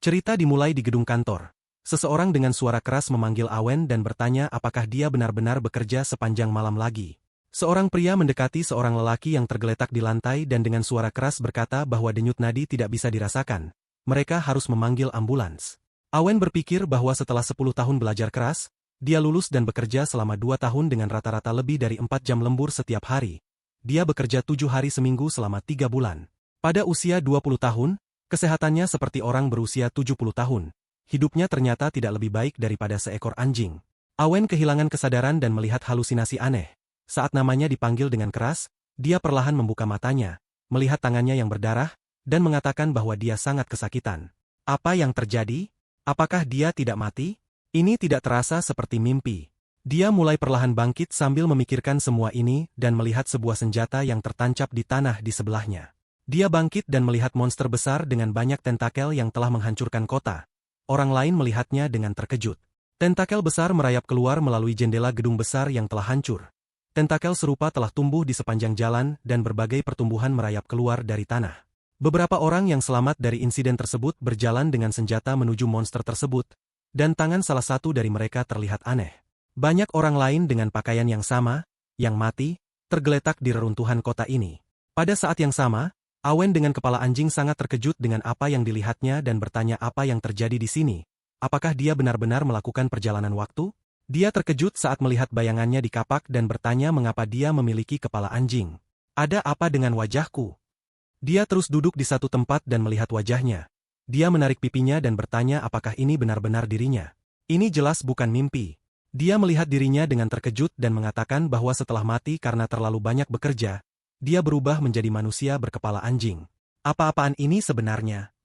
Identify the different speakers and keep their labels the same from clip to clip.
Speaker 1: Cerita dimulai di gedung kantor. Seseorang dengan suara keras memanggil Awen dan bertanya apakah dia benar-benar bekerja sepanjang malam lagi. Seorang pria mendekati seorang lelaki yang tergeletak di lantai dan dengan suara keras berkata bahwa denyut nadi tidak bisa dirasakan. Mereka harus memanggil ambulans. Awen berpikir bahwa setelah 10 tahun belajar keras, dia lulus dan bekerja selama 2 tahun dengan rata-rata lebih dari 4 jam lembur setiap hari. Dia bekerja 7 hari seminggu selama 3 bulan. Pada usia 20 tahun, kesehatannya seperti orang berusia 70 tahun. Hidupnya ternyata tidak lebih baik daripada seekor anjing. Awen kehilangan kesadaran dan melihat halusinasi aneh. Saat namanya dipanggil dengan keras, dia perlahan membuka matanya, melihat tangannya yang berdarah, dan mengatakan bahwa dia sangat kesakitan. Apa yang terjadi? Apakah dia tidak mati? Ini tidak terasa seperti mimpi. Dia mulai perlahan bangkit sambil memikirkan semua ini dan melihat sebuah senjata yang tertancap di tanah di sebelahnya. Dia bangkit dan melihat monster besar dengan banyak tentakel yang telah menghancurkan kota. Orang lain melihatnya dengan terkejut. Tentakel besar merayap keluar melalui jendela gedung besar yang telah hancur. Tentakel serupa telah tumbuh di sepanjang jalan dan berbagai pertumbuhan merayap keluar dari tanah. Beberapa orang yang selamat dari insiden tersebut berjalan dengan senjata menuju monster tersebut, dan tangan salah satu dari mereka terlihat aneh. Banyak orang lain dengan pakaian yang sama, yang mati, tergeletak di reruntuhan kota ini. Pada saat yang sama, Awen dengan kepala anjing sangat terkejut dengan apa yang dilihatnya dan bertanya apa yang terjadi di sini. Apakah dia benar-benar melakukan perjalanan waktu? Dia terkejut saat melihat bayangannya di kapak dan bertanya mengapa dia memiliki kepala anjing. Ada apa dengan wajahku? Dia terus duduk di satu tempat dan melihat wajahnya. Dia menarik pipinya dan bertanya apakah ini benar-benar dirinya. Ini jelas bukan mimpi. Dia melihat dirinya dengan terkejut dan mengatakan bahwa setelah mati karena terlalu banyak bekerja, dia berubah menjadi manusia berkepala anjing. Apa-apaan ini sebenarnya?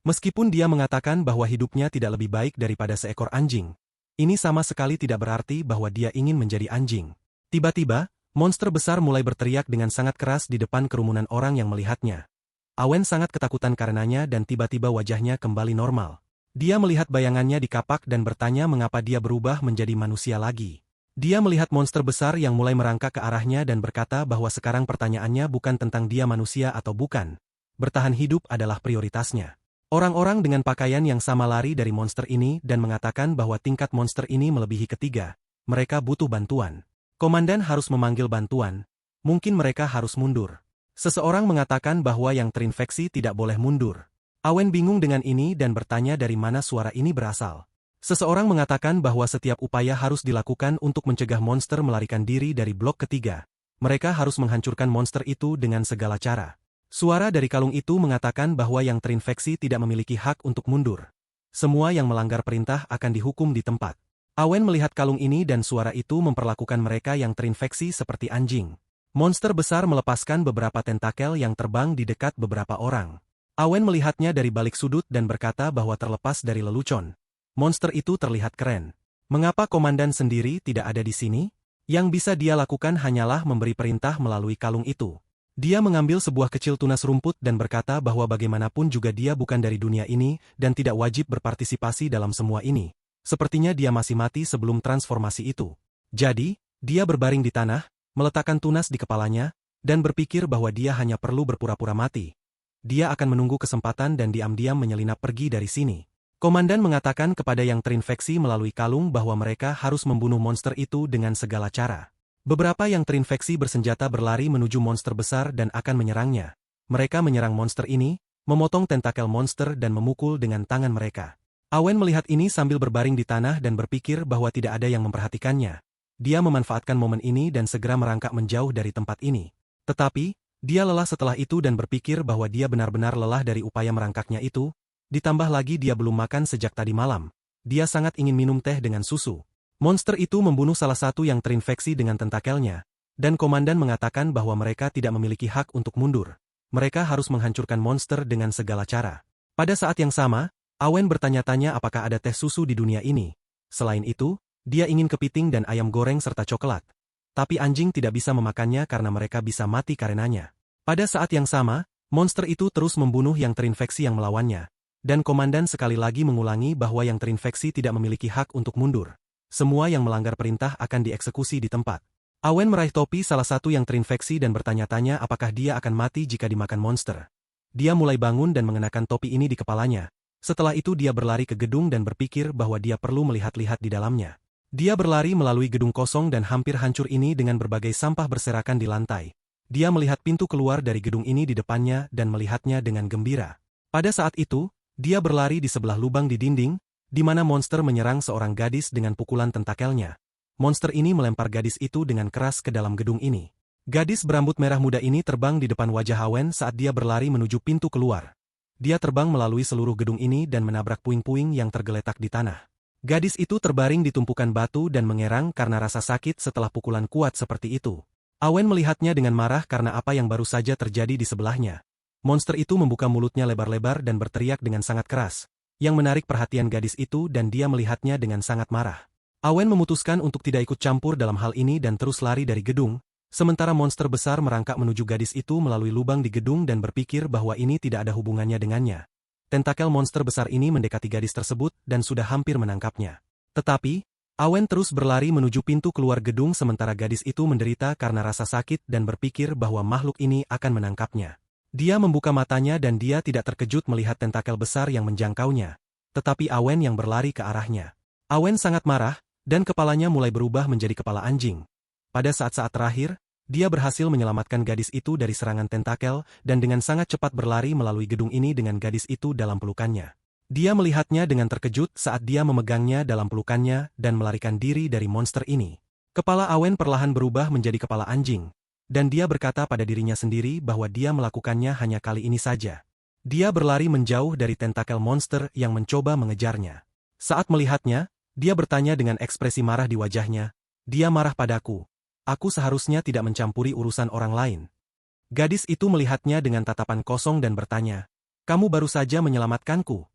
Speaker 1: Meskipun dia mengatakan bahwa hidupnya tidak lebih baik daripada seekor anjing, ini sama sekali tidak berarti bahwa dia ingin menjadi anjing. Tiba-tiba, monster besar mulai berteriak dengan sangat keras di depan kerumunan orang yang melihatnya. Awen sangat ketakutan karenanya dan tiba-tiba wajahnya kembali normal. Dia melihat bayangannya di kapak dan bertanya mengapa dia berubah menjadi manusia lagi. Dia melihat monster besar yang mulai merangkak ke arahnya dan berkata bahwa sekarang pertanyaannya bukan tentang dia manusia atau bukan. Bertahan hidup adalah prioritasnya. Orang-orang dengan pakaian yang sama lari dari monster ini dan mengatakan bahwa tingkat monster ini melebihi ketiga. Mereka butuh bantuan. Komandan harus memanggil bantuan. Mungkin mereka harus mundur. Seseorang mengatakan bahwa yang terinfeksi tidak boleh mundur. Awen bingung dengan ini dan bertanya dari mana suara ini berasal. Seseorang mengatakan bahwa setiap upaya harus dilakukan untuk mencegah monster melarikan diri dari blok ketiga. Mereka harus menghancurkan monster itu dengan segala cara. Suara dari kalung itu mengatakan bahwa yang terinfeksi tidak memiliki hak untuk mundur. Semua yang melanggar perintah akan dihukum di tempat. Awen melihat kalung ini dan suara itu memperlakukan mereka yang terinfeksi seperti anjing. Monster besar melepaskan beberapa tentakel yang terbang di dekat beberapa orang. Awen melihatnya dari balik sudut dan berkata bahwa terlepas dari lelucon, monster itu terlihat keren. Mengapa komandan sendiri tidak ada di sini? Yang bisa dia lakukan hanyalah memberi perintah melalui kalung itu. Dia mengambil sebuah kecil tunas rumput dan berkata bahwa bagaimanapun juga dia bukan dari dunia ini dan tidak wajib berpartisipasi dalam semua ini. Sepertinya dia masih mati sebelum transformasi itu. Jadi, dia berbaring di tanah, meletakkan tunas di kepalanya, dan berpikir bahwa dia hanya perlu berpura-pura mati. Dia akan menunggu kesempatan dan diam-diam menyelinap pergi dari sini. Komandan mengatakan kepada yang terinfeksi melalui kalung bahwa mereka harus membunuh monster itu dengan segala cara. Beberapa yang terinfeksi bersenjata berlari menuju monster besar dan akan menyerangnya. Mereka menyerang monster ini, memotong tentakel monster dan memukul dengan tangan mereka. Awen melihat ini sambil berbaring di tanah dan berpikir bahwa tidak ada yang memperhatikannya. Dia memanfaatkan momen ini dan segera merangkak menjauh dari tempat ini. Tetapi, dia lelah setelah itu dan berpikir bahwa dia benar-benar lelah dari upaya merangkaknya itu. Ditambah lagi dia belum makan sejak tadi malam. Dia sangat ingin minum teh dengan susu. Monster itu membunuh salah satu yang terinfeksi dengan tentakelnya, dan komandan mengatakan bahwa mereka tidak memiliki hak untuk mundur. Mereka harus menghancurkan monster dengan segala cara. Pada saat yang sama, Awen bertanya-tanya apakah ada teh susu di dunia ini. Selain itu, dia ingin kepiting dan ayam goreng serta coklat. Tapi anjing tidak bisa memakannya karena mereka bisa mati karenanya. Pada saat yang sama, monster itu terus membunuh yang terinfeksi yang melawannya. Dan komandan sekali lagi mengulangi bahwa yang terinfeksi tidak memiliki hak untuk mundur. Semua yang melanggar perintah akan dieksekusi di tempat. Awen meraih topi salah satu yang terinfeksi dan bertanya-tanya apakah dia akan mati jika dimakan monster. Dia mulai bangun dan mengenakan topi ini di kepalanya. Setelah itu dia berlari ke gedung dan berpikir bahwa dia perlu melihat-lihat di dalamnya. Dia berlari melalui gedung kosong dan hampir hancur ini dengan berbagai sampah berserakan di lantai. Dia melihat pintu keluar dari gedung ini di depannya dan melihatnya dengan gembira. Pada saat itu, dia berlari di sebelah lubang di dinding, di mana monster menyerang seorang gadis dengan pukulan tentakelnya. Monster ini melempar gadis itu dengan keras ke dalam gedung ini. Gadis berambut merah muda ini terbang di depan wajah Awen saat dia berlari menuju pintu keluar. Dia terbang melalui seluruh gedung ini dan menabrak puing-puing yang tergeletak di tanah. Gadis itu terbaring di tumpukan batu dan mengerang karena rasa sakit setelah pukulan kuat seperti itu. Awen melihatnya dengan marah karena apa yang baru saja terjadi di sebelahnya. Monster itu membuka mulutnya lebar-lebar dan berteriak dengan sangat keras, yang menarik perhatian gadis itu dan dia melihatnya dengan sangat marah. Awen memutuskan untuk tidak ikut campur dalam hal ini dan terus lari dari gedung, sementara monster besar merangkak menuju gadis itu melalui lubang di gedung dan berpikir bahwa ini tidak ada hubungannya dengannya. Tentakel monster besar ini mendekati gadis tersebut dan sudah hampir menangkapnya. Tetapi, Awen terus berlari menuju pintu keluar gedung sementara gadis itu menderita karena rasa sakit dan berpikir bahwa makhluk ini akan menangkapnya. Dia membuka matanya dan dia tidak terkejut melihat tentakel besar yang menjangkaunya. Tetapi Awen yang berlari ke arahnya. Awen sangat marah, dan kepalanya mulai berubah menjadi kepala anjing. Pada saat-saat terakhir, dia berhasil menyelamatkan gadis itu dari serangan tentakel dan dengan sangat cepat berlari melalui gedung ini dengan gadis itu dalam pelukannya. Dia melihatnya dengan terkejut saat dia memegangnya dalam pelukannya dan melarikan diri dari monster ini. Kepala Awen perlahan berubah menjadi kepala anjing, dan dia berkata pada dirinya sendiri bahwa dia melakukannya hanya kali ini saja. Dia berlari menjauh dari tentakel monster yang mencoba mengejarnya. Saat melihatnya, dia bertanya dengan ekspresi marah di wajahnya, "Dia marah padaku. Aku seharusnya tidak mencampuri urusan orang lain." Gadis itu melihatnya dengan tatapan kosong dan bertanya, "Kamu baru saja menyelamatkanku."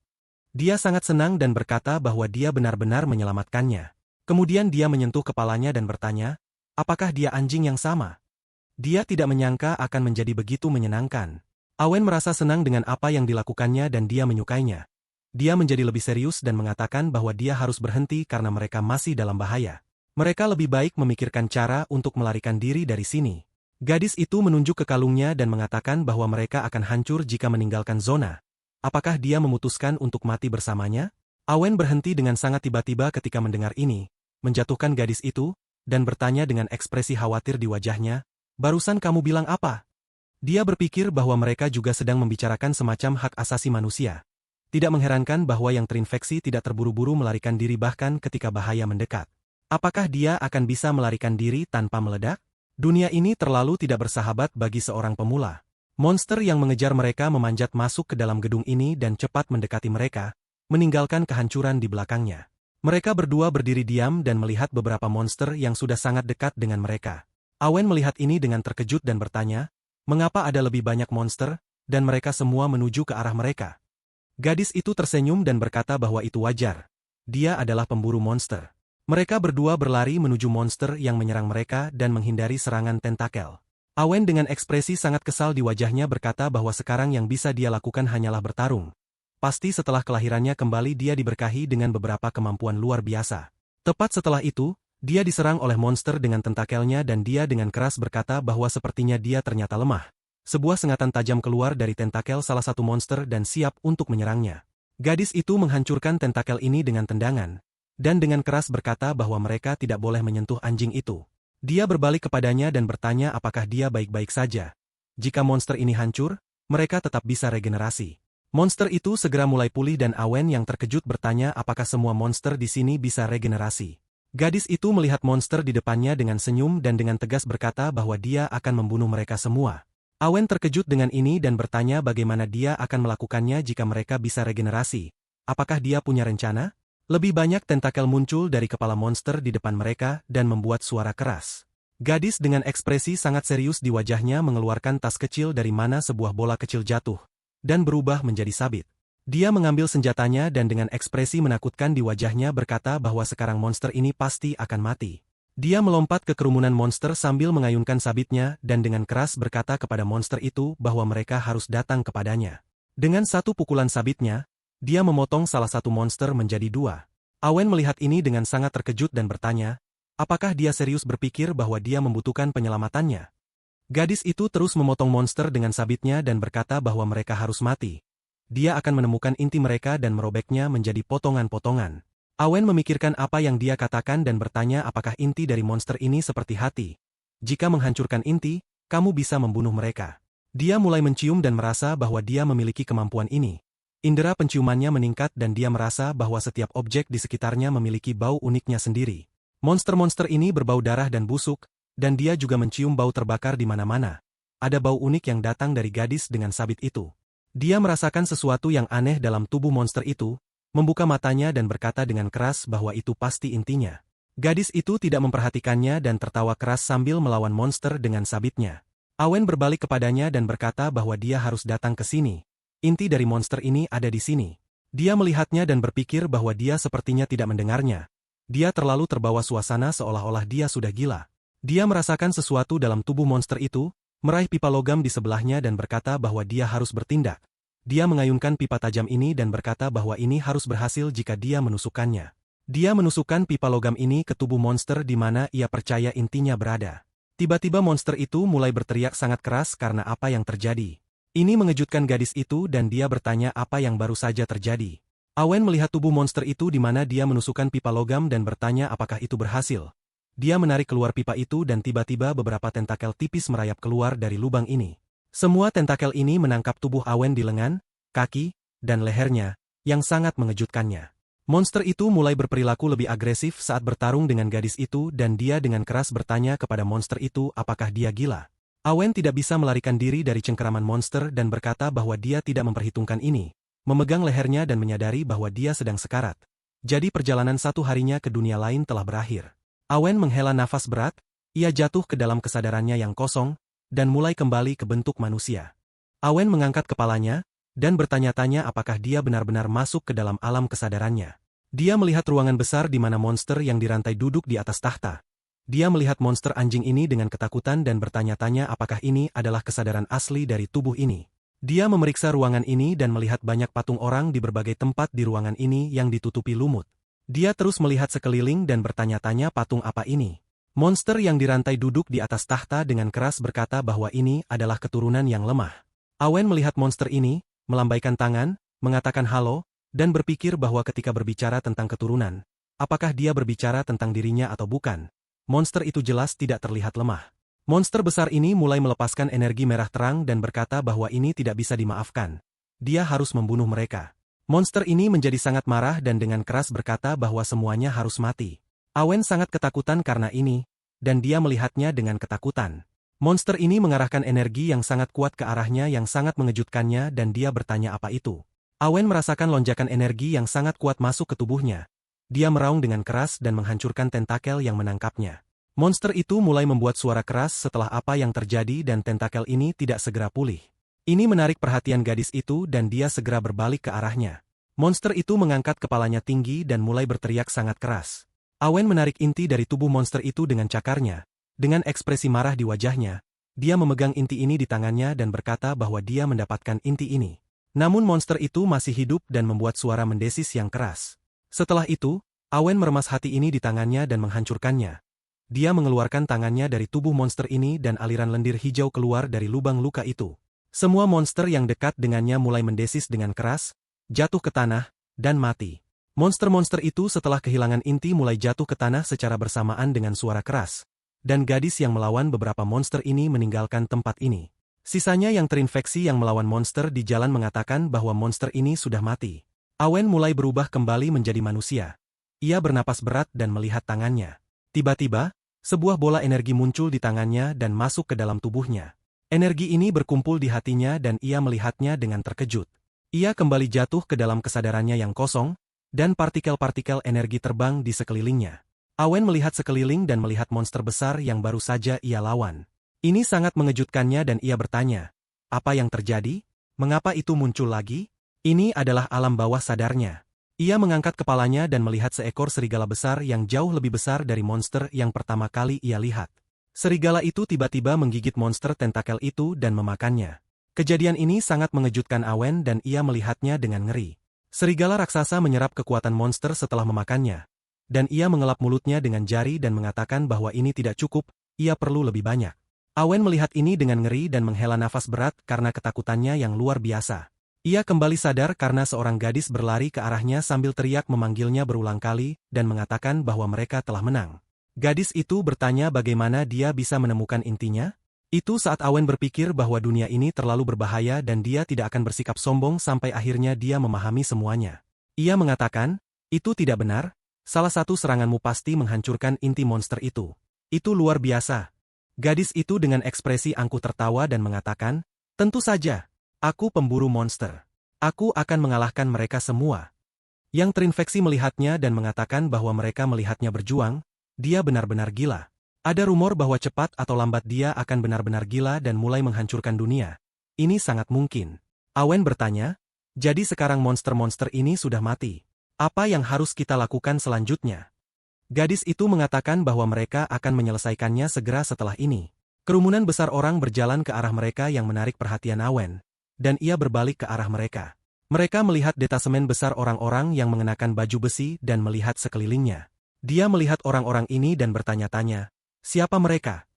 Speaker 1: Dia sangat senang dan berkata bahwa dia benar-benar menyelamatkannya. Kemudian dia menyentuh kepalanya dan bertanya, apakah dia anjing yang sama? Dia tidak menyangka akan menjadi begitu menyenangkan. Awen merasa senang dengan apa yang dilakukannya dan dia menyukainya. Dia menjadi lebih serius dan mengatakan bahwa dia harus berhenti karena mereka masih dalam bahaya. Mereka lebih baik memikirkan cara untuk melarikan diri dari sini. Gadis itu menunjuk ke kalungnya dan mengatakan bahwa mereka akan hancur jika meninggalkan zona. Apakah dia memutuskan untuk mati bersamanya? Awen berhenti dengan sangat tiba-tiba ketika mendengar ini, menjatuhkan gadis itu, dan bertanya dengan ekspresi khawatir di wajahnya, "Barusan kamu bilang apa?" Dia berpikir bahwa mereka juga sedang membicarakan semacam hak asasi manusia. Tidak mengherankan bahwa yang terinfeksi tidak terburu-buru melarikan diri bahkan ketika bahaya mendekat. Apakah dia akan bisa melarikan diri tanpa meledak? Dunia ini terlalu tidak bersahabat bagi seorang pemula. Monster yang mengejar mereka memanjat masuk ke dalam gedung ini dan cepat mendekati mereka, meninggalkan kehancuran di belakangnya. Mereka berdua berdiri diam dan melihat beberapa monster yang sudah sangat dekat dengan mereka. Awen melihat ini dengan terkejut dan bertanya, mengapa ada lebih banyak monster, dan mereka semua menuju ke arah mereka? Gadis itu tersenyum dan berkata bahwa itu wajar. Dia adalah pemburu monster. Mereka berdua berlari menuju monster yang menyerang mereka dan menghindari serangan tentakel. Awen dengan ekspresi sangat kesal di wajahnya berkata bahwa sekarang yang bisa dia lakukan hanyalah bertarung. Pasti setelah kelahirannya kembali dia diberkahi dengan beberapa kemampuan luar biasa. Tepat setelah itu, dia diserang oleh monster dengan tentakelnya dan dia dengan keras berkata bahwa sepertinya dia ternyata lemah. Sebuah sengatan tajam keluar dari tentakel salah satu monster dan siap untuk menyerangnya. Gadis itu menghancurkan tentakel ini dengan tendangan, dan dengan keras berkata bahwa mereka tidak boleh menyentuh anjing itu. Dia berbalik kepadanya dan bertanya apakah dia baik-baik saja. Jika monster ini hancur, mereka tetap bisa regenerasi. Monster itu segera mulai pulih dan Awen yang terkejut bertanya apakah semua monster di sini bisa regenerasi. Gadis itu melihat monster di depannya dengan senyum dan dengan tegas berkata bahwa dia akan membunuh mereka semua. Awen terkejut dengan ini dan bertanya bagaimana dia akan melakukannya jika mereka bisa regenerasi. Apakah dia punya rencana? Lebih banyak tentakel muncul dari kepala monster di depan mereka dan membuat suara keras. Gadis dengan ekspresi sangat serius di wajahnya mengeluarkan tas kecil dari mana sebuah bola kecil jatuh, dan berubah menjadi sabit. Dia mengambil senjatanya dan dengan ekspresi menakutkan di wajahnya berkata bahwa sekarang monster ini pasti akan mati. Dia melompat ke kerumunan monster sambil mengayunkan sabitnya dan dengan keras berkata kepada monster itu bahwa mereka harus datang kepadanya. Dengan satu pukulan sabitnya, dia memotong salah satu monster menjadi dua. Awen melihat ini dengan sangat terkejut dan bertanya, apakah dia serius berpikir bahwa dia membutuhkan penyelamatannya? Gadis itu terus memotong monster dengan sabitnya dan berkata bahwa mereka harus mati. dia akan menemukan inti mereka dan merobeknya menjadi potongan-potongan. Awen memikirkan apa yang dia katakan dan bertanya apakah inti dari monster ini seperti hati. Jika menghancurkan inti, kamu bisa membunuh mereka. Dia mulai mencium dan merasa bahwa dia memiliki kemampuan ini. Indera penciumannya meningkat dan dia merasa bahwa setiap objek di sekitarnya memiliki bau uniknya sendiri. Monster-monster ini berbau darah dan busuk, dan dia juga mencium bau terbakar di mana-mana. Ada bau unik yang datang dari gadis dengan sabit itu. Dia merasakan sesuatu yang aneh dalam tubuh monster itu, membuka matanya dan berkata dengan keras bahwa itu pasti intinya. Gadis itu tidak memperhatikannya dan tertawa keras sambil melawan monster dengan sabitnya. Awen berbalik kepadanya dan berkata bahwa dia harus datang ke sini. Inti dari monster ini ada di sini. Dia melihatnya dan berpikir bahwa dia sepertinya tidak mendengarnya. Dia terlalu terbawa suasana seolah-olah dia sudah gila. Dia merasakan sesuatu dalam tubuh monster itu, meraih pipa logam di sebelahnya dan berkata bahwa dia harus bertindak. Dia mengayunkan pipa tajam ini dan berkata bahwa ini harus berhasil jika dia menusukkannya. Dia menusukkan pipa logam ini ke tubuh monster di mana ia percaya intinya berada. Tiba-tiba monster itu mulai berteriak sangat keras karena apa yang terjadi. Ini mengejutkan gadis itu dan dia bertanya apa yang baru saja terjadi. Awen melihat tubuh monster itu di mana dia menusukkan pipa logam dan bertanya apakah itu berhasil. Dia menarik keluar pipa itu dan tiba-tiba beberapa tentakel tipis merayap keluar dari lubang ini. Semua tentakel ini menangkap tubuh Awen di lengan, kaki, dan lehernya, yang sangat mengejutkannya. Monster itu mulai berperilaku lebih agresif saat bertarung dengan gadis itu dan dia dengan keras bertanya kepada monster itu apakah dia gila. Awen tidak bisa melarikan diri dari cengkeraman monster dan berkata bahwa dia tidak memperhitungkan ini, memegang lehernya dan menyadari bahwa dia sedang sekarat. Jadi perjalanan satu harinya ke dunia lain telah berakhir. Awen menghela nafas berat, ia jatuh ke dalam kesadarannya yang kosong, dan mulai kembali ke bentuk manusia. Awen mengangkat kepalanya, dan bertanya-tanya apakah dia benar-benar masuk ke dalam alam kesadarannya. Dia melihat ruangan besar di mana monster yang dirantai duduk di atas tahta. Dia melihat monster anjing ini dengan ketakutan dan bertanya-tanya apakah ini adalah kesadaran asli dari tubuh ini. Dia memeriksa ruangan ini dan melihat banyak patung orang di berbagai tempat di ruangan ini yang ditutupi lumut. Dia terus melihat sekeliling dan bertanya-tanya patung apa ini. Monster yang dirantai duduk di atas tahta dengan keras berkata bahwa ini adalah keturunan yang lemah. Awen melihat monster ini, melambaikan tangan, mengatakan halo, dan berpikir bahwa ketika berbicara tentang keturunan, apakah dia berbicara tentang dirinya atau bukan? Monster itu jelas tidak terlihat lemah. Monster besar ini mulai melepaskan energi merah terang dan berkata bahwa ini tidak bisa dimaafkan. Dia harus membunuh mereka. Monster ini menjadi sangat marah dan dengan keras berkata bahwa semuanya harus mati. Awen sangat ketakutan karena ini, dan dia melihatnya dengan ketakutan. Monster ini mengarahkan energi yang sangat kuat ke arahnya yang sangat mengejutkannya dan dia bertanya apa itu. Awen merasakan lonjakan energi yang sangat kuat masuk ke tubuhnya. Dia meraung dengan keras dan menghancurkan tentakel yang menangkapnya. Monster itu mulai membuat suara keras setelah apa yang terjadi dan tentakel ini tidak segera pulih. Ini menarik perhatian gadis itu dan dia segera berbalik ke arahnya. Monster itu mengangkat kepalanya tinggi dan mulai berteriak sangat keras. Awen menarik inti dari tubuh monster itu dengan cakarnya. Dengan ekspresi marah di wajahnya, dia memegang inti ini di tangannya dan berkata bahwa dia mendapatkan inti ini. Namun monster itu masih hidup dan membuat suara mendesis yang keras. Setelah itu, Awen meremas hati ini di tangannya dan menghancurkannya. Dia mengeluarkan tangannya dari tubuh monster ini dan aliran lendir hijau keluar dari lubang luka itu. Semua monster yang dekat dengannya mulai mendesis dengan keras, jatuh ke tanah, dan mati. Monster-monster itu setelah kehilangan inti mulai jatuh ke tanah secara bersamaan dengan suara keras. Dan gadis yang melawan beberapa monster ini meninggalkan tempat ini. Sisanya yang terinfeksi yang melawan monster di jalan mengatakan bahwa monster ini sudah mati. Awen mulai berubah kembali menjadi manusia. Ia bernapas berat dan melihat tangannya. Tiba-tiba, sebuah bola energi muncul di tangannya dan masuk ke dalam tubuhnya. Energi ini berkumpul di hatinya dan ia melihatnya dengan terkejut. Ia kembali jatuh ke dalam kesadarannya yang kosong, dan partikel-partikel energi terbang di sekelilingnya. Awen melihat sekeliling dan melihat monster besar yang baru saja ia lawan. Ini sangat mengejutkannya dan ia bertanya, apa yang terjadi? Mengapa itu muncul lagi? Ini adalah alam bawah sadarnya. Ia mengangkat kepalanya dan melihat seekor serigala besar yang jauh lebih besar dari monster yang pertama kali ia lihat. Serigala itu tiba-tiba menggigit monster tentakel itu dan memakannya. Kejadian ini sangat mengejutkan Awen dan ia melihatnya dengan ngeri. Serigala raksasa menyerap kekuatan monster setelah memakannya. Dan ia mengelap mulutnya dengan jari dan mengatakan bahwa ini tidak cukup, ia perlu lebih banyak. Awen melihat ini dengan ngeri dan menghela nafas berat karena ketakutannya yang luar biasa. Ia kembali sadar karena seorang gadis berlari ke arahnya sambil teriak memanggilnya berulang kali dan mengatakan bahwa mereka telah menang. Gadis itu bertanya bagaimana dia bisa menemukan intinya? Itu saat Awen berpikir bahwa dunia ini terlalu berbahaya dan dia tidak akan bersikap sombong sampai akhirnya dia memahami semuanya. Ia mengatakan, itu tidak benar, salah satu seranganmu pasti menghancurkan inti monster itu. Itu luar biasa. Gadis itu dengan ekspresi angkuh tertawa dan mengatakan, tentu saja. Aku pemburu monster. Aku akan mengalahkan mereka semua. Yang terinfeksi melihatnya dan mengatakan bahwa mereka melihatnya berjuang, dia benar-benar gila. Ada rumor bahwa cepat atau lambat dia akan benar-benar gila dan mulai menghancurkan dunia. Ini sangat mungkin. Awen bertanya, jadi sekarang monster-monster ini sudah mati. Apa yang harus kita lakukan selanjutnya? Gadis itu mengatakan bahwa mereka akan menyelesaikannya segera setelah ini. Kerumunan besar orang berjalan ke arah mereka yang menarik perhatian Awen. Dan ia berbalik ke arah mereka. Mereka melihat detasemen besar orang-orang yang mengenakan baju besi dan melihat sekelilingnya. Dia melihat orang-orang ini dan bertanya-tanya, siapa mereka?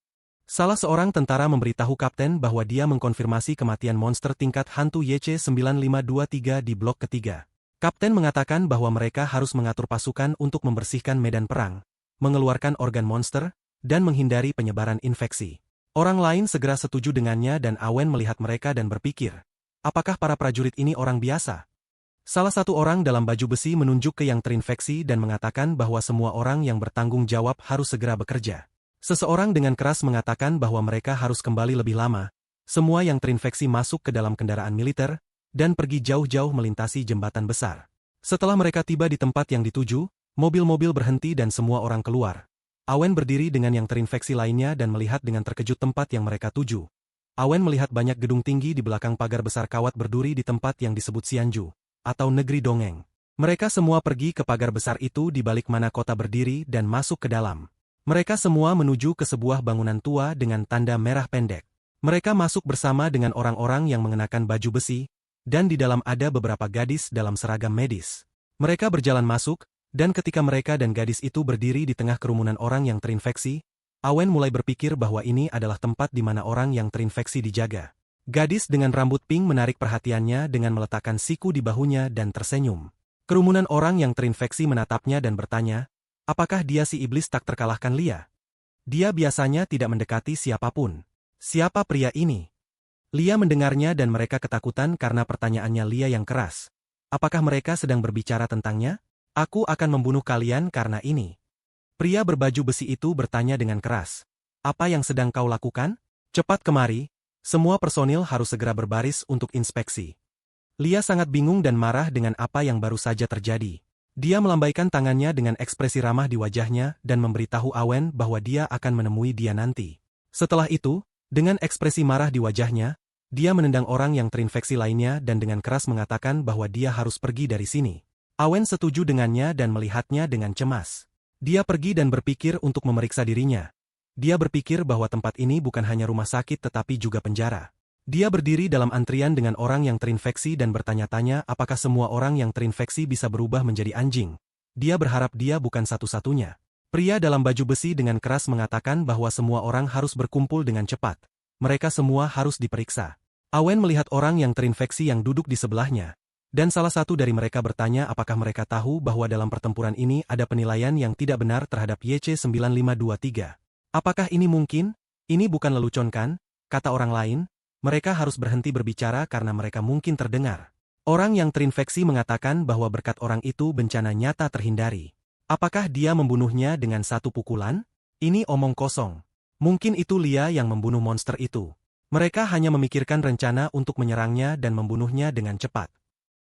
Speaker 1: Salah seorang tentara memberitahu kapten bahwa dia mengkonfirmasi kematian monster tingkat hantu YC-9523 di blok ketiga. Kapten mengatakan bahwa mereka harus mengatur pasukan untuk membersihkan medan perang, mengeluarkan organ monster, dan menghindari penyebaran infeksi. Orang lain segera setuju dengannya dan Awen melihat mereka dan berpikir, apakah para prajurit ini orang biasa? Salah satu orang dalam baju besi menunjuk ke yang terinfeksi dan mengatakan bahwa semua orang yang bertanggung jawab harus segera bekerja. Seseorang dengan keras mengatakan bahwa mereka harus kembali lebih lama. Semua yang terinfeksi masuk ke dalam kendaraan militer dan pergi jauh-jauh melintasi jembatan besar. Setelah mereka tiba di tempat yang dituju, mobil-mobil berhenti dan semua orang keluar. Awen berdiri dengan yang terinfeksi lainnya dan melihat dengan terkejut tempat yang mereka tuju. Awen melihat banyak gedung tinggi di belakang pagar besar kawat berduri di tempat yang disebut Xianju, atau negeri dongeng. Mereka semua pergi ke pagar besar itu di balik mana kota berdiri dan masuk ke dalam. Mereka semua menuju ke sebuah bangunan tua dengan tanda merah pendek. Mereka masuk bersama dengan orang-orang yang mengenakan baju besi, dan di dalam ada beberapa gadis dalam seragam medis. Mereka berjalan masuk, dan ketika mereka dan gadis itu berdiri di tengah kerumunan orang yang terinfeksi, Awen mulai berpikir bahwa ini adalah tempat di mana orang yang terinfeksi dijaga. Gadis dengan rambut pink menarik perhatiannya dengan meletakkan siku di bahunya dan tersenyum. Kerumunan orang yang terinfeksi menatapnya dan bertanya, apakah dia si iblis tak terkalahkan Lia? Dia biasanya tidak mendekati siapapun. Siapa pria ini? Lia mendengarnya dan mereka ketakutan karena pertanyaannya Lia yang keras. Apakah mereka sedang berbicara tentangnya? Aku akan membunuh kalian karena ini. Pria berbaju besi itu bertanya dengan keras. Apa yang sedang kau lakukan? Cepat kemari, semua personil harus segera berbaris untuk inspeksi. Lia sangat bingung dan marah dengan apa yang baru saja terjadi. Dia melambaikan tangannya dengan ekspresi ramah di wajahnya dan memberitahu Awen bahwa dia akan menemui dia nanti. Setelah itu, dengan ekspresi marah di wajahnya, dia menendang orang yang terinfeksi lainnya dan dengan keras mengatakan bahwa dia harus pergi dari sini. Awen setuju dengannya dan melihatnya dengan cemas. Dia pergi dan berpikir untuk memeriksa dirinya. Dia berpikir bahwa tempat ini bukan hanya rumah sakit tetapi juga penjara. Dia berdiri dalam antrian dengan orang yang terinfeksi dan bertanya-tanya apakah semua orang yang terinfeksi bisa berubah menjadi anjing. Dia berharap dia bukan satu-satunya. Pria dalam baju besi dengan keras mengatakan bahwa semua orang harus berkumpul dengan cepat. Mereka semua harus diperiksa. Awen melihat orang yang terinfeksi yang duduk di sebelahnya. Dan salah satu dari mereka bertanya apakah mereka tahu bahwa dalam pertempuran ini ada penilaian yang tidak benar terhadap YC-9523. Apakah ini mungkin? Ini bukan lelucon kan? Kata orang lain, mereka harus berhenti berbicara karena mereka mungkin terdengar. Orang yang terinfeksi mengatakan bahwa berkat orang itu bencana nyata terhindari. Apakah dia membunuhnya dengan satu pukulan? Ini omong kosong. Mungkin itu Lia yang membunuh monster itu. Mereka hanya memikirkan rencana untuk menyerangnya dan membunuhnya dengan cepat.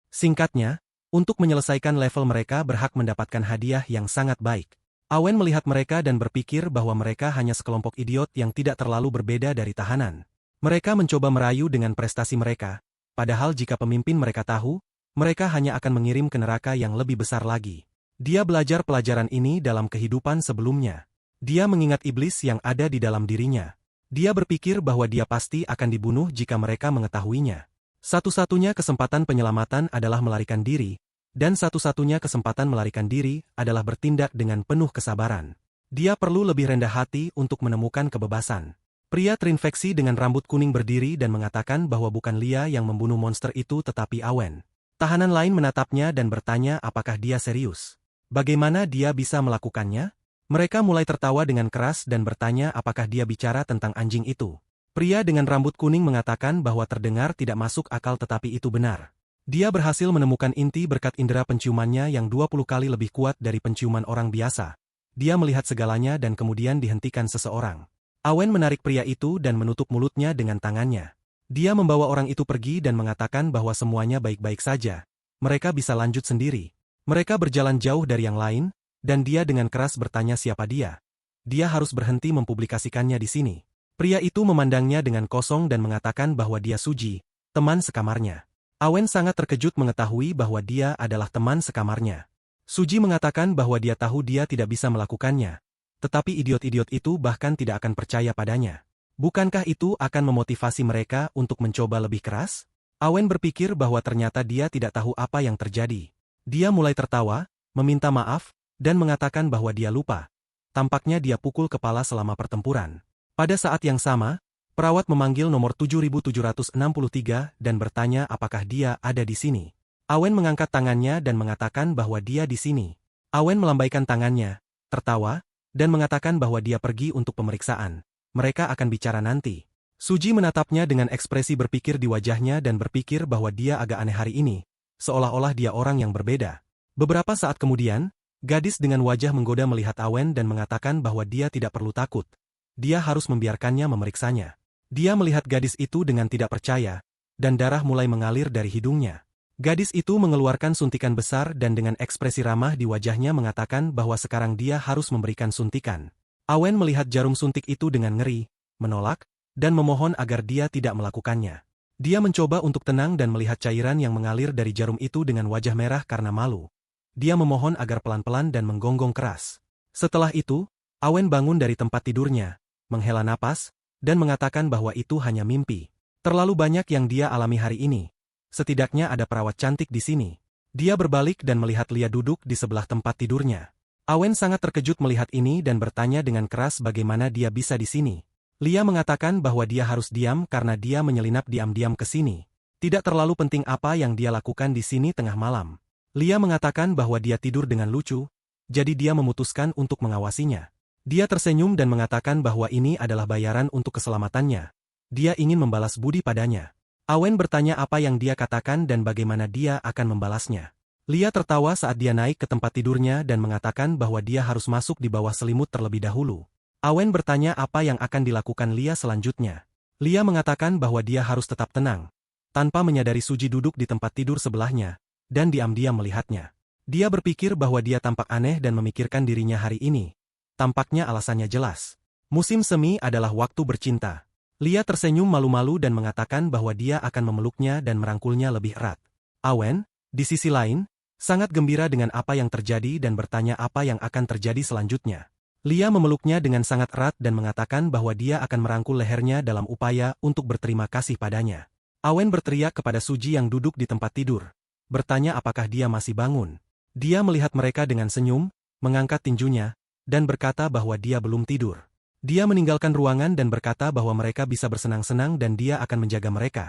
Speaker 1: Singkatnya, untuk menyelesaikan level mereka berhak mendapatkan hadiah yang sangat baik. Awen melihat mereka dan berpikir bahwa mereka hanya sekelompok idiot yang tidak terlalu berbeda dari tahanan. Mereka mencoba merayu dengan prestasi mereka, padahal jika pemimpin mereka tahu, mereka hanya akan mengirim ke neraka yang lebih besar lagi. Dia belajar pelajaran ini dalam kehidupan sebelumnya. Dia mengingat iblis yang ada di dalam dirinya. Dia berpikir bahwa dia pasti akan dibunuh jika mereka mengetahuinya. Satu-satunya kesempatan penyelamatan adalah melarikan diri, dan satu-satunya kesempatan melarikan diri adalah bertindak dengan penuh kesabaran. Dia perlu lebih rendah hati untuk menemukan kebebasan. Pria terinfeksi dengan rambut kuning berdiri dan mengatakan bahwa bukan Lia yang membunuh monster itu tetapi Awen. Tahanan lain menatapnya dan bertanya apakah dia serius. Bagaimana dia bisa melakukannya? Mereka mulai tertawa dengan keras dan bertanya apakah dia bicara tentang anjing itu. Pria dengan rambut kuning mengatakan bahwa terdengar tidak masuk akal tetapi itu benar. Dia berhasil menemukan inti berkat indera penciumannya yang 20 kali lebih kuat dari penciuman orang biasa. Dia melihat segalanya dan kemudian dihentikan seseorang. Awen menarik pria itu dan menutup mulutnya dengan tangannya. Dia membawa orang itu pergi dan mengatakan bahwa semuanya baik-baik saja. Mereka bisa lanjut sendiri. Mereka berjalan jauh dari yang lain, dan dia dengan keras bertanya siapa dia. Dia harus berhenti mempublikasikannya di sini. Pria itu memandangnya dengan kosong dan mengatakan bahwa dia Suji, teman sekamarnya. Awen sangat terkejut mengetahui bahwa dia adalah teman sekamarnya. Suji mengatakan bahwa dia tahu dia tidak bisa melakukannya. Tetapi idiot-idiot itu bahkan tidak akan percaya padanya. Bukankah itu akan memotivasi mereka untuk mencoba lebih keras? Awen berpikir bahwa ternyata dia tidak tahu apa yang terjadi. Dia mulai tertawa, meminta maaf, dan mengatakan bahwa dia lupa. Tampaknya dia pukul kepala selama pertempuran. Pada saat yang sama, perawat memanggil nomor 7763 dan bertanya apakah dia ada di sini. Awen mengangkat tangannya dan mengatakan bahwa dia di sini. Awen melambaikan tangannya, tertawa, dan mengatakan bahwa dia pergi untuk pemeriksaan. Mereka akan bicara nanti. Suji menatapnya dengan ekspresi berpikir di wajahnya dan berpikir bahwa dia agak aneh hari ini, seolah-olah dia orang yang berbeda. Beberapa saat kemudian, gadis dengan wajah menggoda melihat Awen dan mengatakan bahwa dia tidak perlu takut. Dia harus membiarkannya memeriksanya. Dia melihat gadis itu dengan tidak percaya, dan darah mulai mengalir dari hidungnya. Gadis itu mengeluarkan suntikan besar dan dengan ekspresi ramah di wajahnya mengatakan bahwa sekarang dia harus memberikan suntikan. Awen melihat jarum suntik itu dengan ngeri, menolak, dan memohon agar dia tidak melakukannya. Dia mencoba untuk tenang dan melihat cairan yang mengalir dari jarum itu dengan wajah merah karena malu. Dia memohon agar pelan-pelan dan menggonggong keras. Setelah itu, Awen bangun dari tempat tidurnya, menghela napas, dan mengatakan bahwa itu hanya mimpi. Terlalu banyak yang dia alami hari ini. Setidaknya ada perawat cantik di sini. Dia berbalik dan melihat Lia duduk di sebelah tempat tidurnya. Awen sangat terkejut melihat ini dan bertanya dengan keras bagaimana dia bisa di sini. Lia mengatakan bahwa dia harus diam karena dia menyelinap diam-diam ke sini. Tidak terlalu penting apa yang dia lakukan di sini tengah malam. Lia mengatakan bahwa dia tidur dengan lucu, jadi dia memutuskan untuk mengawasinya. Dia tersenyum dan mengatakan bahwa ini adalah bayaran untuk keselamatannya. Dia ingin membalas budi padanya. Awen bertanya apa yang dia katakan dan bagaimana dia akan membalasnya. Lia tertawa saat dia naik ke tempat tidurnya dan mengatakan bahwa dia harus masuk di bawah selimut terlebih dahulu. Awen bertanya apa yang akan dilakukan Lia selanjutnya. Lia mengatakan bahwa dia harus tetap tenang, tanpa menyadari Suji duduk di tempat tidur sebelahnya, dan diam-diam melihatnya. Dia berpikir bahwa dia tampak aneh dan memikirkan dirinya hari ini. Tampaknya alasannya jelas. Musim semi adalah waktu bercinta. Lia tersenyum malu-malu dan mengatakan bahwa dia akan memeluknya dan merangkulnya lebih erat. Awen, di sisi lain, sangat gembira dengan apa yang terjadi dan bertanya apa yang akan terjadi selanjutnya. Lia memeluknya dengan sangat erat dan mengatakan bahwa dia akan merangkul lehernya dalam upaya untuk berterima kasih padanya. Awen berteriak kepada Suji yang duduk di tempat tidur, bertanya apakah dia masih bangun. Dia melihat mereka dengan senyum, mengangkat tinjunya, dan berkata bahwa dia belum tidur. Dia meninggalkan ruangan dan berkata bahwa mereka bisa bersenang-senang dan dia akan menjaga mereka.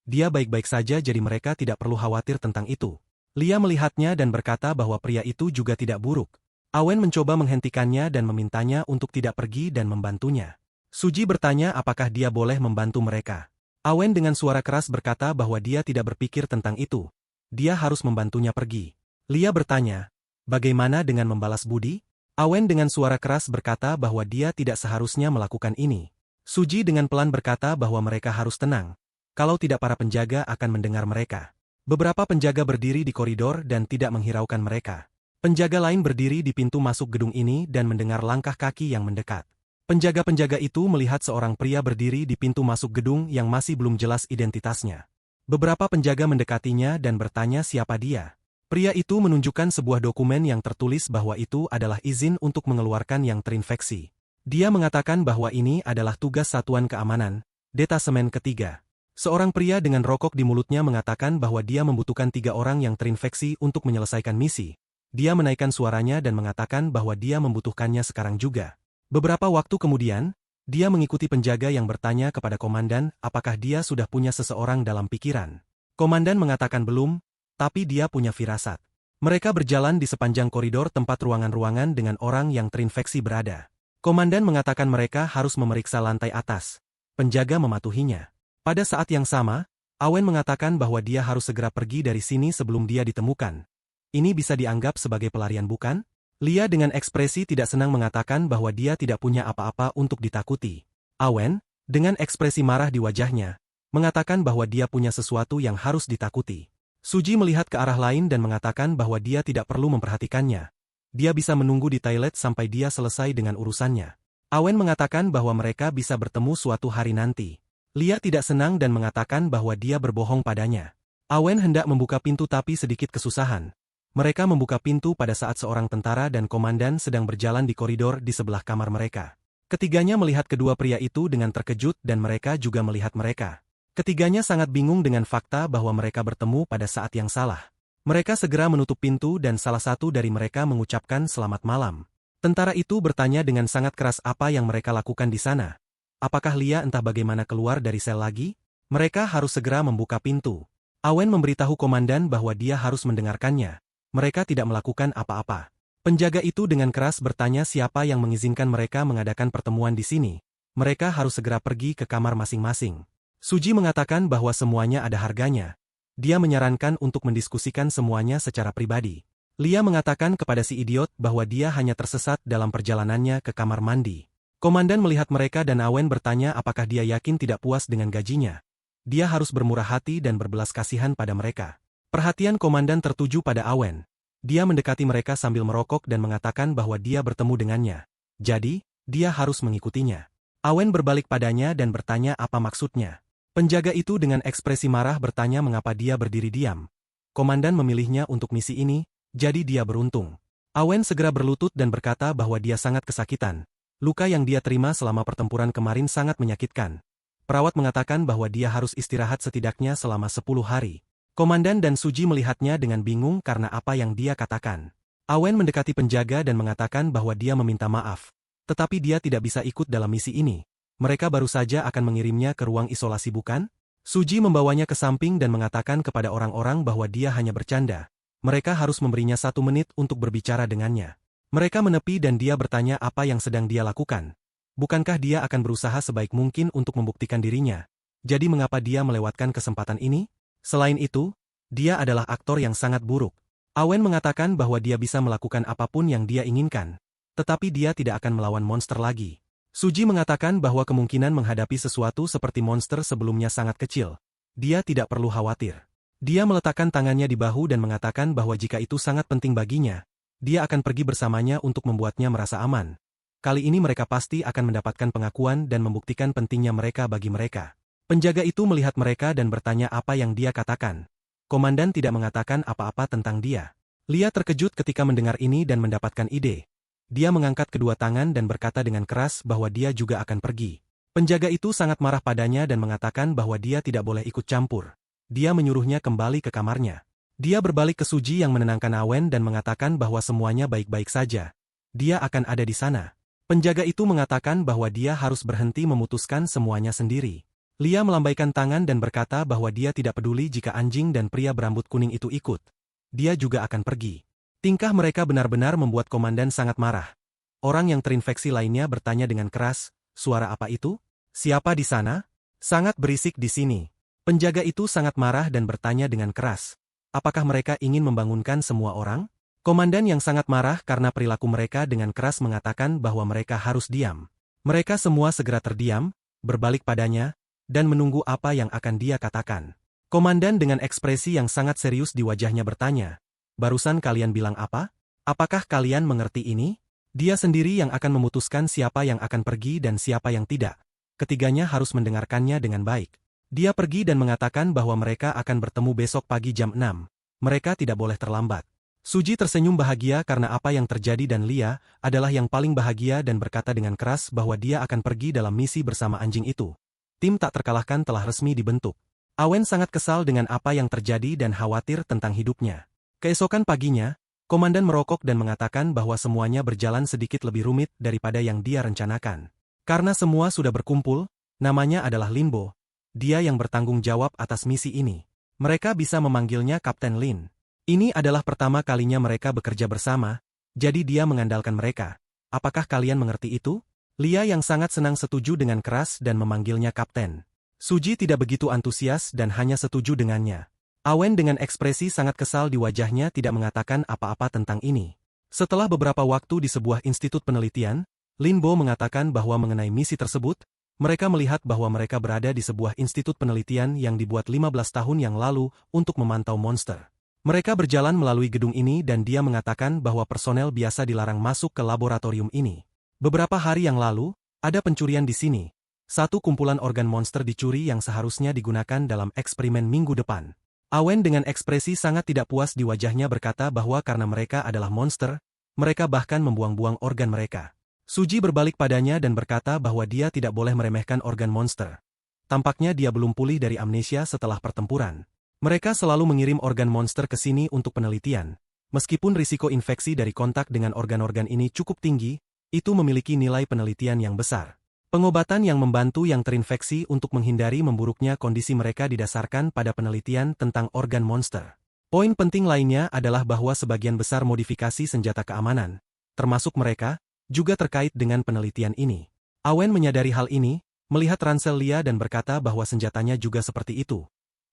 Speaker 1: Dia baik-baik saja jadi mereka tidak perlu khawatir tentang itu. Lia melihatnya dan berkata bahwa pria itu juga tidak buruk. Awen mencoba menghentikannya dan memintanya untuk tidak pergi dan membantunya. Suji bertanya apakah dia boleh membantu mereka. Awen dengan suara keras berkata bahwa dia tidak berpikir tentang itu. Dia harus membantunya pergi. Lia bertanya, bagaimana dengan membalas budi? Awen dengan suara keras berkata bahwa dia tidak seharusnya melakukan ini. Suji dengan pelan berkata bahwa mereka harus tenang. Kalau tidak para penjaga akan mendengar mereka. Beberapa penjaga berdiri di koridor dan tidak menghiraukan mereka. Penjaga lain berdiri di pintu masuk gedung ini dan mendengar langkah kaki yang mendekat. Penjaga-penjaga itu melihat seorang pria berdiri di pintu masuk gedung yang masih belum jelas identitasnya. Beberapa penjaga mendekatinya dan bertanya siapa dia. Pria itu menunjukkan sebuah dokumen yang tertulis bahwa itu adalah izin untuk mengeluarkan yang terinfeksi. Dia mengatakan bahwa ini adalah tugas Satuan Keamanan, Detasemen Ketiga. Seorang pria dengan rokok di mulutnya mengatakan bahwa dia membutuhkan 3 orang yang terinfeksi untuk menyelesaikan misi. Dia menaikkan suaranya dan mengatakan bahwa dia membutuhkannya sekarang juga. Beberapa waktu kemudian, Dia mengikuti penjaga yang bertanya kepada komandan apakah dia sudah punya seseorang dalam pikiran. Komandan mengatakan belum, tapi dia punya firasat. Mereka berjalan di sepanjang koridor tempat ruangan-ruangan dengan orang yang terinfeksi berada. Komandan mengatakan mereka harus memeriksa lantai atas. Penjaga mematuhinya. Pada saat yang sama, Awen mengatakan bahwa dia harus segera pergi dari sini sebelum dia ditemukan. Ini bisa dianggap sebagai pelarian bukan? Lia dengan ekspresi tidak senang mengatakan bahwa dia tidak punya apa-apa untuk ditakuti. Awen, dengan ekspresi marah di wajahnya, mengatakan bahwa dia punya sesuatu yang harus ditakuti. Suji melihat ke arah lain dan mengatakan bahwa dia tidak perlu memperhatikannya. Dia bisa menunggu di toilet sampai dia selesai dengan urusannya. Awen mengatakan bahwa mereka bisa bertemu suatu hari nanti. Lia tidak senang dan mengatakan bahwa dia berbohong padanya. Awen hendak membuka pintu tapi sedikit kesusahan. Mereka membuka pintu pada saat seorang tentara dan komandan sedang berjalan di koridor di sebelah kamar mereka. Ketiganya melihat kedua pria itu dengan terkejut dan mereka juga melihat mereka. Ketiganya sangat bingung dengan fakta bahwa mereka bertemu pada saat yang salah. Mereka segera menutup pintu dan salah satu dari mereka mengucapkan selamat malam. Tentara itu bertanya dengan sangat keras apa yang mereka lakukan di sana. Apakah Lia entah bagaimana keluar dari sel lagi? Mereka harus segera membuka pintu. Awen memberitahu komandan bahwa dia harus mendengarkannya. Mereka tidak melakukan apa-apa. Penjaga itu dengan keras bertanya siapa yang mengizinkan mereka mengadakan pertemuan di sini. Mereka harus segera pergi ke kamar masing-masing. Suji mengatakan bahwa semuanya ada harganya. Dia menyarankan untuk mendiskusikan semuanya secara pribadi. Lia mengatakan kepada si idiot bahwa dia hanya tersesat dalam perjalanannya ke kamar mandi. Komandan melihat mereka dan Awen bertanya apakah dia yakin tidak puas dengan gajinya. Dia harus bermurah hati dan berbelas kasihan pada mereka. Perhatian komandan tertuju pada Awen. Dia mendekati mereka sambil merokok dan mengatakan bahwa dia bertemu dengannya. Jadi, dia harus mengikutinya. Awen berbalik padanya dan bertanya apa maksudnya. Penjaga itu dengan ekspresi marah bertanya mengapa dia berdiri diam. Komandan memilihnya untuk misi ini, jadi dia beruntung. Awen segera berlutut dan berkata bahwa dia sangat kesakitan. Luka yang dia terima selama pertempuran kemarin sangat menyakitkan. Perawat mengatakan bahwa dia harus istirahat setidaknya selama 10 hari. Komandan dan Suji melihatnya dengan bingung karena apa yang dia katakan. Awen mendekati penjaga dan mengatakan bahwa dia meminta maaf. Tetapi dia tidak bisa ikut dalam misi ini. Mereka baru saja akan mengirimnya ke ruang isolasi bukan? Suji membawanya ke samping dan mengatakan kepada orang-orang bahwa dia hanya bercanda. Mereka harus memberinya 1 menit untuk berbicara dengannya. Mereka menepi dan dia bertanya apa yang sedang dia lakukan. Bukankah dia akan berusaha sebaik mungkin untuk membuktikan dirinya? Jadi mengapa dia melewatkan kesempatan ini? Selain itu, dia adalah aktor yang sangat buruk. Awen mengatakan bahwa dia bisa melakukan apapun yang dia inginkan. Tetapi dia tidak akan melawan monster lagi. Suji mengatakan bahwa kemungkinan menghadapi sesuatu seperti monster sebelumnya sangat kecil. Dia tidak perlu khawatir. Dia meletakkan tangannya di bahu dan mengatakan bahwa jika itu sangat penting baginya, dia akan pergi bersamanya untuk membuatnya merasa aman. Kali ini mereka pasti akan mendapatkan pengakuan dan membuktikan pentingnya mereka bagi mereka. Penjaga itu melihat mereka dan bertanya apa yang dia katakan. Komandan tidak mengatakan apa-apa tentang dia. Lia terkejut ketika mendengar ini dan mendapatkan ide. Dia mengangkat kedua tangan dan berkata dengan keras bahwa dia juga akan pergi. Penjaga itu sangat marah padanya dan mengatakan bahwa dia tidak boleh ikut campur. Dia menyuruhnya kembali ke kamarnya. Dia berbalik ke Suji yang menenangkan Awen dan mengatakan bahwa semuanya baik-baik saja. Dia akan ada di sana. Penjaga itu mengatakan bahwa dia harus berhenti memutuskan semuanya sendiri. Lia melambaikan tangan dan berkata bahwa dia tidak peduli jika anjing dan pria berambut kuning itu ikut. Dia juga akan pergi. Tingkah mereka benar-benar membuat komandan sangat marah. Orang yang terinfeksi lainnya bertanya dengan keras, suara apa itu? Siapa di sana? Sangat berisik di sini. Penjaga itu sangat marah dan bertanya dengan keras. Apakah mereka ingin membangunkan semua orang? Komandan yang sangat marah karena perilaku mereka dengan keras mengatakan bahwa mereka harus diam. Mereka semua segera terdiam, berbalik padanya, dan menunggu apa yang akan dia katakan. Komandan dengan ekspresi yang sangat serius di wajahnya bertanya, barusan kalian bilang apa? Apakah kalian mengerti ini? Dia sendiri yang akan memutuskan siapa yang akan pergi dan siapa yang tidak. Ketiganya harus mendengarkannya dengan baik. Dia pergi dan mengatakan bahwa mereka akan bertemu besok pagi jam 6. Mereka tidak boleh terlambat. Suji tersenyum bahagia karena apa yang terjadi dan Lia adalah yang paling bahagia dan berkata dengan keras bahwa dia akan pergi dalam misi bersama anjing itu. Tim tak terkalahkan telah resmi dibentuk. Awen sangat kesal dengan apa yang terjadi dan khawatir tentang hidupnya. Keesokan paginya, komandan merokok dan mengatakan bahwa semuanya berjalan sedikit lebih rumit daripada yang dia rencanakan. Karena semua sudah berkumpul, namanya adalah Linbo. Dia yang bertanggung jawab atas misi ini. Mereka bisa memanggilnya Kapten Lin. Ini adalah pertama kalinya mereka bekerja bersama, jadi dia mengandalkan mereka. Apakah kalian mengerti itu? Lia yang sangat senang setuju dengan keras dan memanggilnya Kapten. Suji tidak begitu antusias dan hanya setuju dengannya. Awen dengan ekspresi sangat kesal di wajahnya tidak mengatakan apa-apa tentang ini. Setelah beberapa waktu di sebuah institut penelitian, Linbo mengatakan bahwa mengenai misi tersebut, mereka melihat bahwa mereka berada di sebuah institut penelitian yang dibuat 15 tahun yang lalu untuk memantau monster. Mereka berjalan melalui gedung ini dan dia mengatakan bahwa personel biasa dilarang masuk ke laboratorium ini. Beberapa hari yang lalu, ada pencurian di sini. Satu kumpulan organ monster dicuri yang seharusnya digunakan dalam eksperimen minggu depan. Awen dengan ekspresi sangat tidak puas di wajahnya berkata bahwa karena mereka adalah monster, mereka bahkan membuang-buang organ mereka. Suji berbalik padanya dan berkata bahwa dia tidak boleh meremehkan organ monster. Tampaknya dia belum pulih dari amnesia setelah pertempuran. Mereka selalu mengirim organ monster ke sini untuk penelitian. Meskipun risiko infeksi dari kontak dengan organ-organ ini cukup tinggi, itu memiliki nilai penelitian yang besar. Pengobatan yang membantu yang terinfeksi untuk menghindari memburuknya kondisi mereka didasarkan pada penelitian tentang organ monster. Poin penting lainnya adalah bahwa sebagian besar modifikasi senjata keamanan, termasuk mereka, juga terkait dengan penelitian ini. Awen menyadari hal ini, melihat ransel Lia dan berkata bahwa senjatanya juga seperti itu.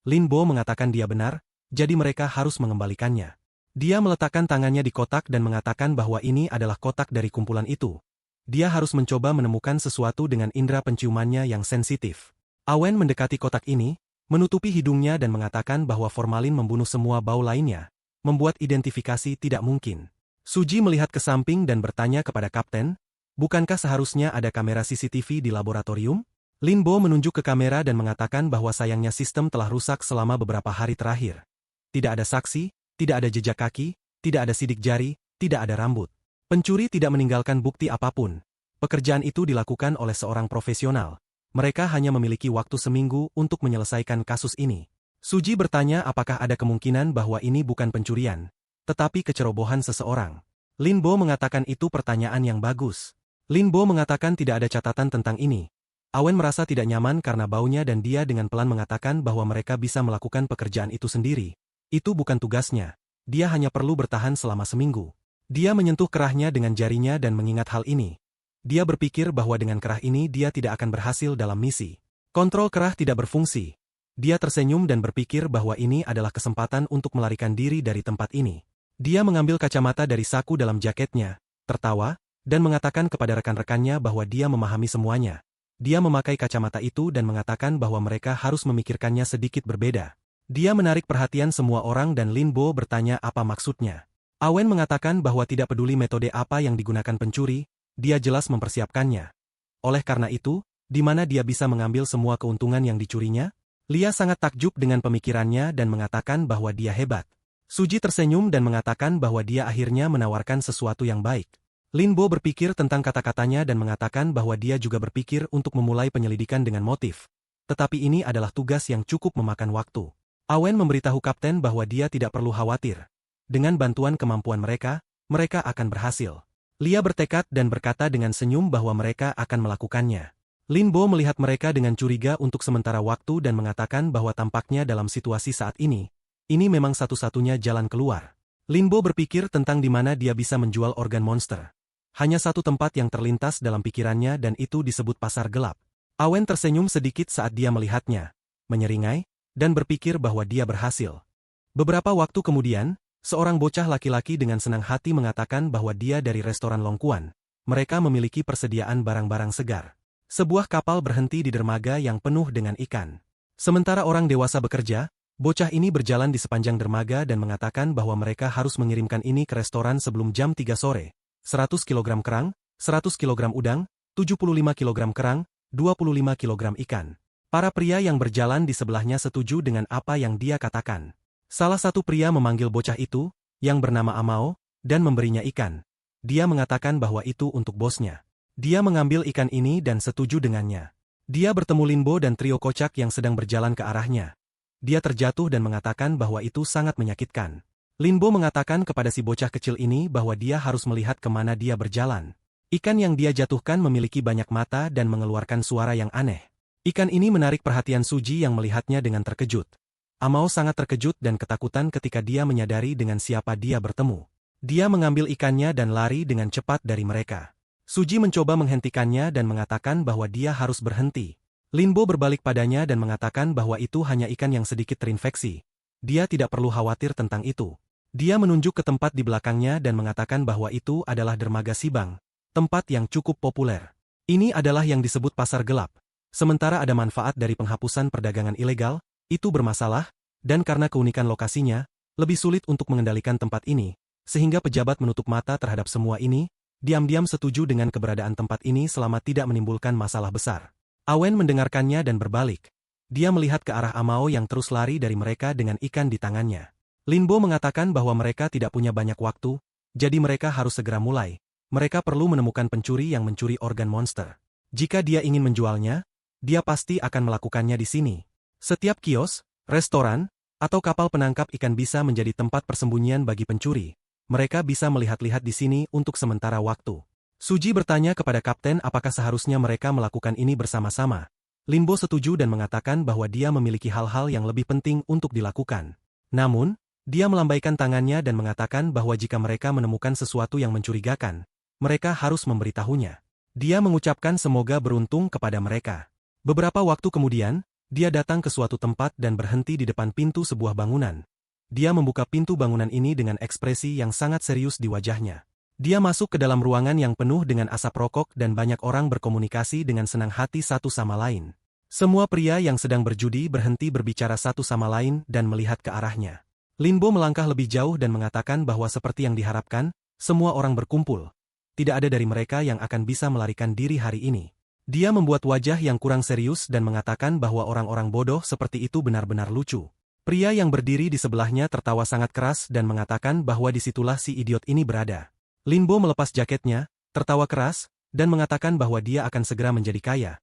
Speaker 1: Linbo mengatakan dia benar, jadi mereka harus mengembalikannya. Dia meletakkan tangannya di kotak dan mengatakan bahwa ini adalah kotak dari kumpulan itu. Dia harus mencoba menemukan sesuatu dengan indera penciumannya yang sensitif. Awen mendekati kotak ini, menutupi hidungnya dan mengatakan bahwa formalin membunuh semua bau lainnya, membuat identifikasi tidak mungkin. Suji melihat ke samping dan bertanya kepada Kapten, bukankah seharusnya ada kamera CCTV di laboratorium? Linbo menunjuk ke kamera dan mengatakan bahwa sayangnya sistem telah rusak selama beberapa hari terakhir. Tidak ada saksi, tidak ada jejak kaki, tidak ada sidik jari, tidak ada rambut. Pencuri tidak meninggalkan bukti apapun. Pekerjaan itu dilakukan oleh seorang profesional. Mereka hanya memiliki waktu seminggu untuk menyelesaikan kasus ini. Suji bertanya apakah ada kemungkinan bahwa ini bukan pencurian, tetapi kecerobohan seseorang. Linbo mengatakan itu pertanyaan yang bagus. Linbo mengatakan tidak ada catatan tentang ini. Awen merasa tidak nyaman karena baunya dan dia dengan pelan mengatakan bahwa mereka bisa melakukan pekerjaan itu sendiri. Itu bukan tugasnya. Dia hanya perlu bertahan selama seminggu. Dia menyentuh kerahnya dengan jarinya dan mengingat hal ini. Dia berpikir bahwa dengan kerah ini dia tidak akan berhasil dalam misi. Kontrol kerah tidak berfungsi. Dia tersenyum dan berpikir bahwa ini adalah kesempatan untuk melarikan diri dari tempat ini. Dia mengambil kacamata dari saku dalam jaketnya, tertawa, dan mengatakan kepada rekan-rekannya bahwa dia memahami semuanya. Dia memakai kacamata itu dan mengatakan bahwa mereka harus memikirkannya sedikit berbeda. Dia menarik perhatian semua orang dan Linbo bertanya apa maksudnya. Awen mengatakan bahwa tidak peduli metode apa yang digunakan pencuri, dia jelas mempersiapkannya. Oleh karena itu, di mana dia bisa mengambil semua keuntungan yang dicurinya? Lia sangat takjub dengan pemikirannya dan mengatakan bahwa dia hebat. Suji tersenyum dan mengatakan bahwa dia akhirnya menawarkan sesuatu yang baik. Linbo berpikir tentang kata-katanya dan mengatakan bahwa dia juga berpikir untuk memulai penyelidikan dengan motif. Tetapi ini adalah tugas yang cukup memakan waktu. Awen memberitahu Kapten bahwa dia tidak perlu khawatir. Dengan bantuan kemampuan mereka, mereka akan berhasil. Lia bertekad dan berkata dengan senyum bahwa mereka akan melakukannya. Linbo melihat mereka dengan curiga untuk sementara waktu dan mengatakan bahwa tampaknya dalam situasi saat ini memang satu-satunya jalan keluar. Linbo berpikir tentang di mana dia bisa menjual organ monster. Hanya satu tempat yang terlintas dalam pikirannya dan itu disebut pasar gelap. Awen tersenyum sedikit saat dia melihatnya, menyeringai, dan berpikir bahwa dia berhasil. Beberapa waktu kemudian, seorang bocah laki-laki dengan senang hati mengatakan bahwa dia dari restoran Longkuan. Mereka memiliki persediaan barang-barang segar. Sebuah kapal berhenti di dermaga yang penuh dengan ikan. Sementara orang dewasa bekerja, bocah ini berjalan di sepanjang dermaga dan mengatakan bahwa mereka harus mengirimkan ini ke restoran sebelum jam 3 sore. 100 kg kerang, 100 kg udang, 75 kg kerang, 25 kg ikan. Para pria yang berjalan di sebelahnya setuju dengan apa yang dia katakan. Salah satu pria memanggil bocah itu, yang bernama Amao, dan memberinya ikan. Dia mengatakan bahwa itu untuk bosnya. Dia mengambil ikan ini dan setuju dengannya. Dia bertemu Linbo dan trio kocak yang sedang berjalan ke arahnya. Dia terjatuh dan mengatakan bahwa itu sangat menyakitkan. Linbo mengatakan kepada si bocah kecil ini bahwa dia harus melihat kemana dia berjalan. Ikan yang dia jatuhkan memiliki banyak mata dan mengeluarkan suara yang aneh. Ikan ini menarik perhatian Suji yang melihatnya dengan terkejut. Amao sangat terkejut dan ketakutan ketika dia menyadari dengan siapa dia bertemu. Dia mengambil ikannya dan lari dengan cepat dari mereka. Suji mencoba menghentikannya dan mengatakan bahwa dia harus berhenti. Linbo berbalik padanya dan mengatakan bahwa itu hanya ikan yang sedikit terinfeksi. Dia tidak perlu khawatir tentang itu. Dia menunjuk ke tempat di belakangnya dan mengatakan bahwa itu adalah dermaga Sibang, tempat yang cukup populer. Ini adalah yang disebut pasar gelap. Sementara ada manfaat dari penghapusan perdagangan ilegal, itu bermasalah, dan karena keunikan lokasinya, lebih sulit untuk mengendalikan tempat ini, sehingga pejabat menutup mata terhadap semua ini, diam-diam setuju dengan keberadaan tempat ini selama tidak menimbulkan masalah besar. Awen mendengarkannya dan berbalik. Dia melihat ke arah Amao yang terus lari dari mereka dengan ikan di tangannya. Linbo mengatakan bahwa mereka tidak punya banyak waktu, jadi mereka harus segera mulai. Mereka perlu menemukan pencuri yang mencuri organ monster. Jika dia ingin menjualnya, dia pasti akan melakukannya di sini. Setiap kios, restoran, atau kapal penangkap ikan bisa menjadi tempat persembunyian bagi pencuri. Mereka bisa melihat-lihat di sini untuk sementara waktu. Suji bertanya kepada kapten apakah seharusnya mereka melakukan ini bersama-sama. Linbo setuju dan mengatakan bahwa dia memiliki hal-hal yang lebih penting untuk dilakukan. Namun, dia melambaikan tangannya dan mengatakan bahwa jika mereka menemukan sesuatu yang mencurigakan, mereka harus memberitahunya. Dia mengucapkan semoga beruntung kepada mereka. Beberapa waktu kemudian, dia datang ke suatu tempat dan berhenti di depan pintu sebuah bangunan. Dia membuka pintu bangunan ini dengan ekspresi yang sangat serius di wajahnya. Dia masuk ke dalam ruangan yang penuh dengan asap rokok dan banyak orang berkomunikasi dengan senang hati satu sama lain. Semua pria yang sedang berjudi berhenti berbicara satu sama lain dan melihat ke arahnya. Linbo melangkah lebih jauh dan mengatakan bahwa seperti yang diharapkan, semua orang berkumpul. Tidak ada dari mereka yang akan bisa melarikan diri hari ini. Dia membuat wajah yang kurang serius dan mengatakan bahwa orang-orang bodoh seperti itu benar-benar lucu. Pria yang berdiri di sebelahnya tertawa sangat keras dan mengatakan bahwa disitulah si idiot ini berada. Linbo melepas jaketnya, tertawa keras, dan mengatakan bahwa dia akan segera menjadi kaya.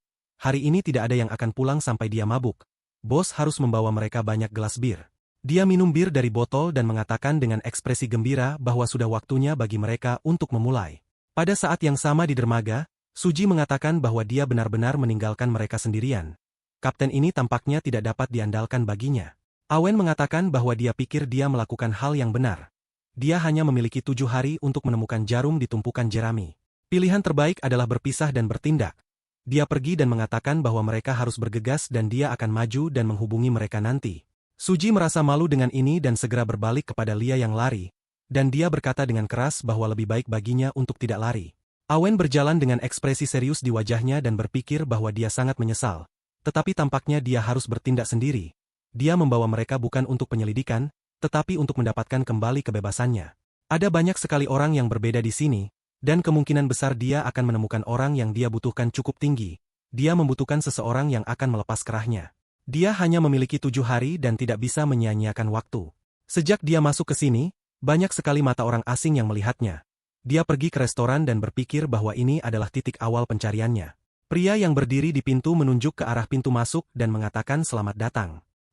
Speaker 1: Hari ini tidak ada yang akan pulang sampai dia mabuk. Bos harus membawa mereka banyak gelas bir. Dia minum bir dari botol dan mengatakan dengan ekspresi gembira bahwa sudah waktunya bagi mereka untuk memulai. Pada saat yang sama di dermaga, Suji mengatakan bahwa dia benar-benar meninggalkan mereka sendirian. Kapten ini tampaknya tidak dapat diandalkan baginya. Awen mengatakan bahwa dia pikir dia melakukan hal yang benar. Dia hanya memiliki 7 hari untuk menemukan jarum di tumpukan jerami. Pilihan terbaik adalah berpisah dan bertindak. Dia pergi dan mengatakan bahwa mereka harus bergegas dan dia akan maju dan menghubungi mereka nanti. Suji merasa malu dengan ini dan segera berbalik kepada Lia yang lari, dan dia berkata dengan keras bahwa lebih baik baginya untuk tidak lari. Awen berjalan dengan ekspresi serius di wajahnya dan berpikir bahwa dia sangat menyesal. Tetapi tampaknya dia harus bertindak sendiri. Dia membawa mereka bukan untuk penyelidikan, tetapi untuk mendapatkan kembali kebebasannya. Ada banyak sekali orang yang berbeda di sini, dan kemungkinan besar dia akan menemukan orang yang dia butuhkan cukup tinggi. Dia membutuhkan seseorang yang akan melepas kerahnya. Dia hanya memiliki 7 hari dan tidak bisa menyia-nyiakan waktu. Sejak dia masuk ke sini, banyak sekali mata orang asing yang melihatnya. Dia pergi ke restoran dan berpikir bahwa ini adalah titik awal pencariannya. Pria yang berdiri di pintu menunjuk ke arah pintu masuk dan mengatakan selamat datang.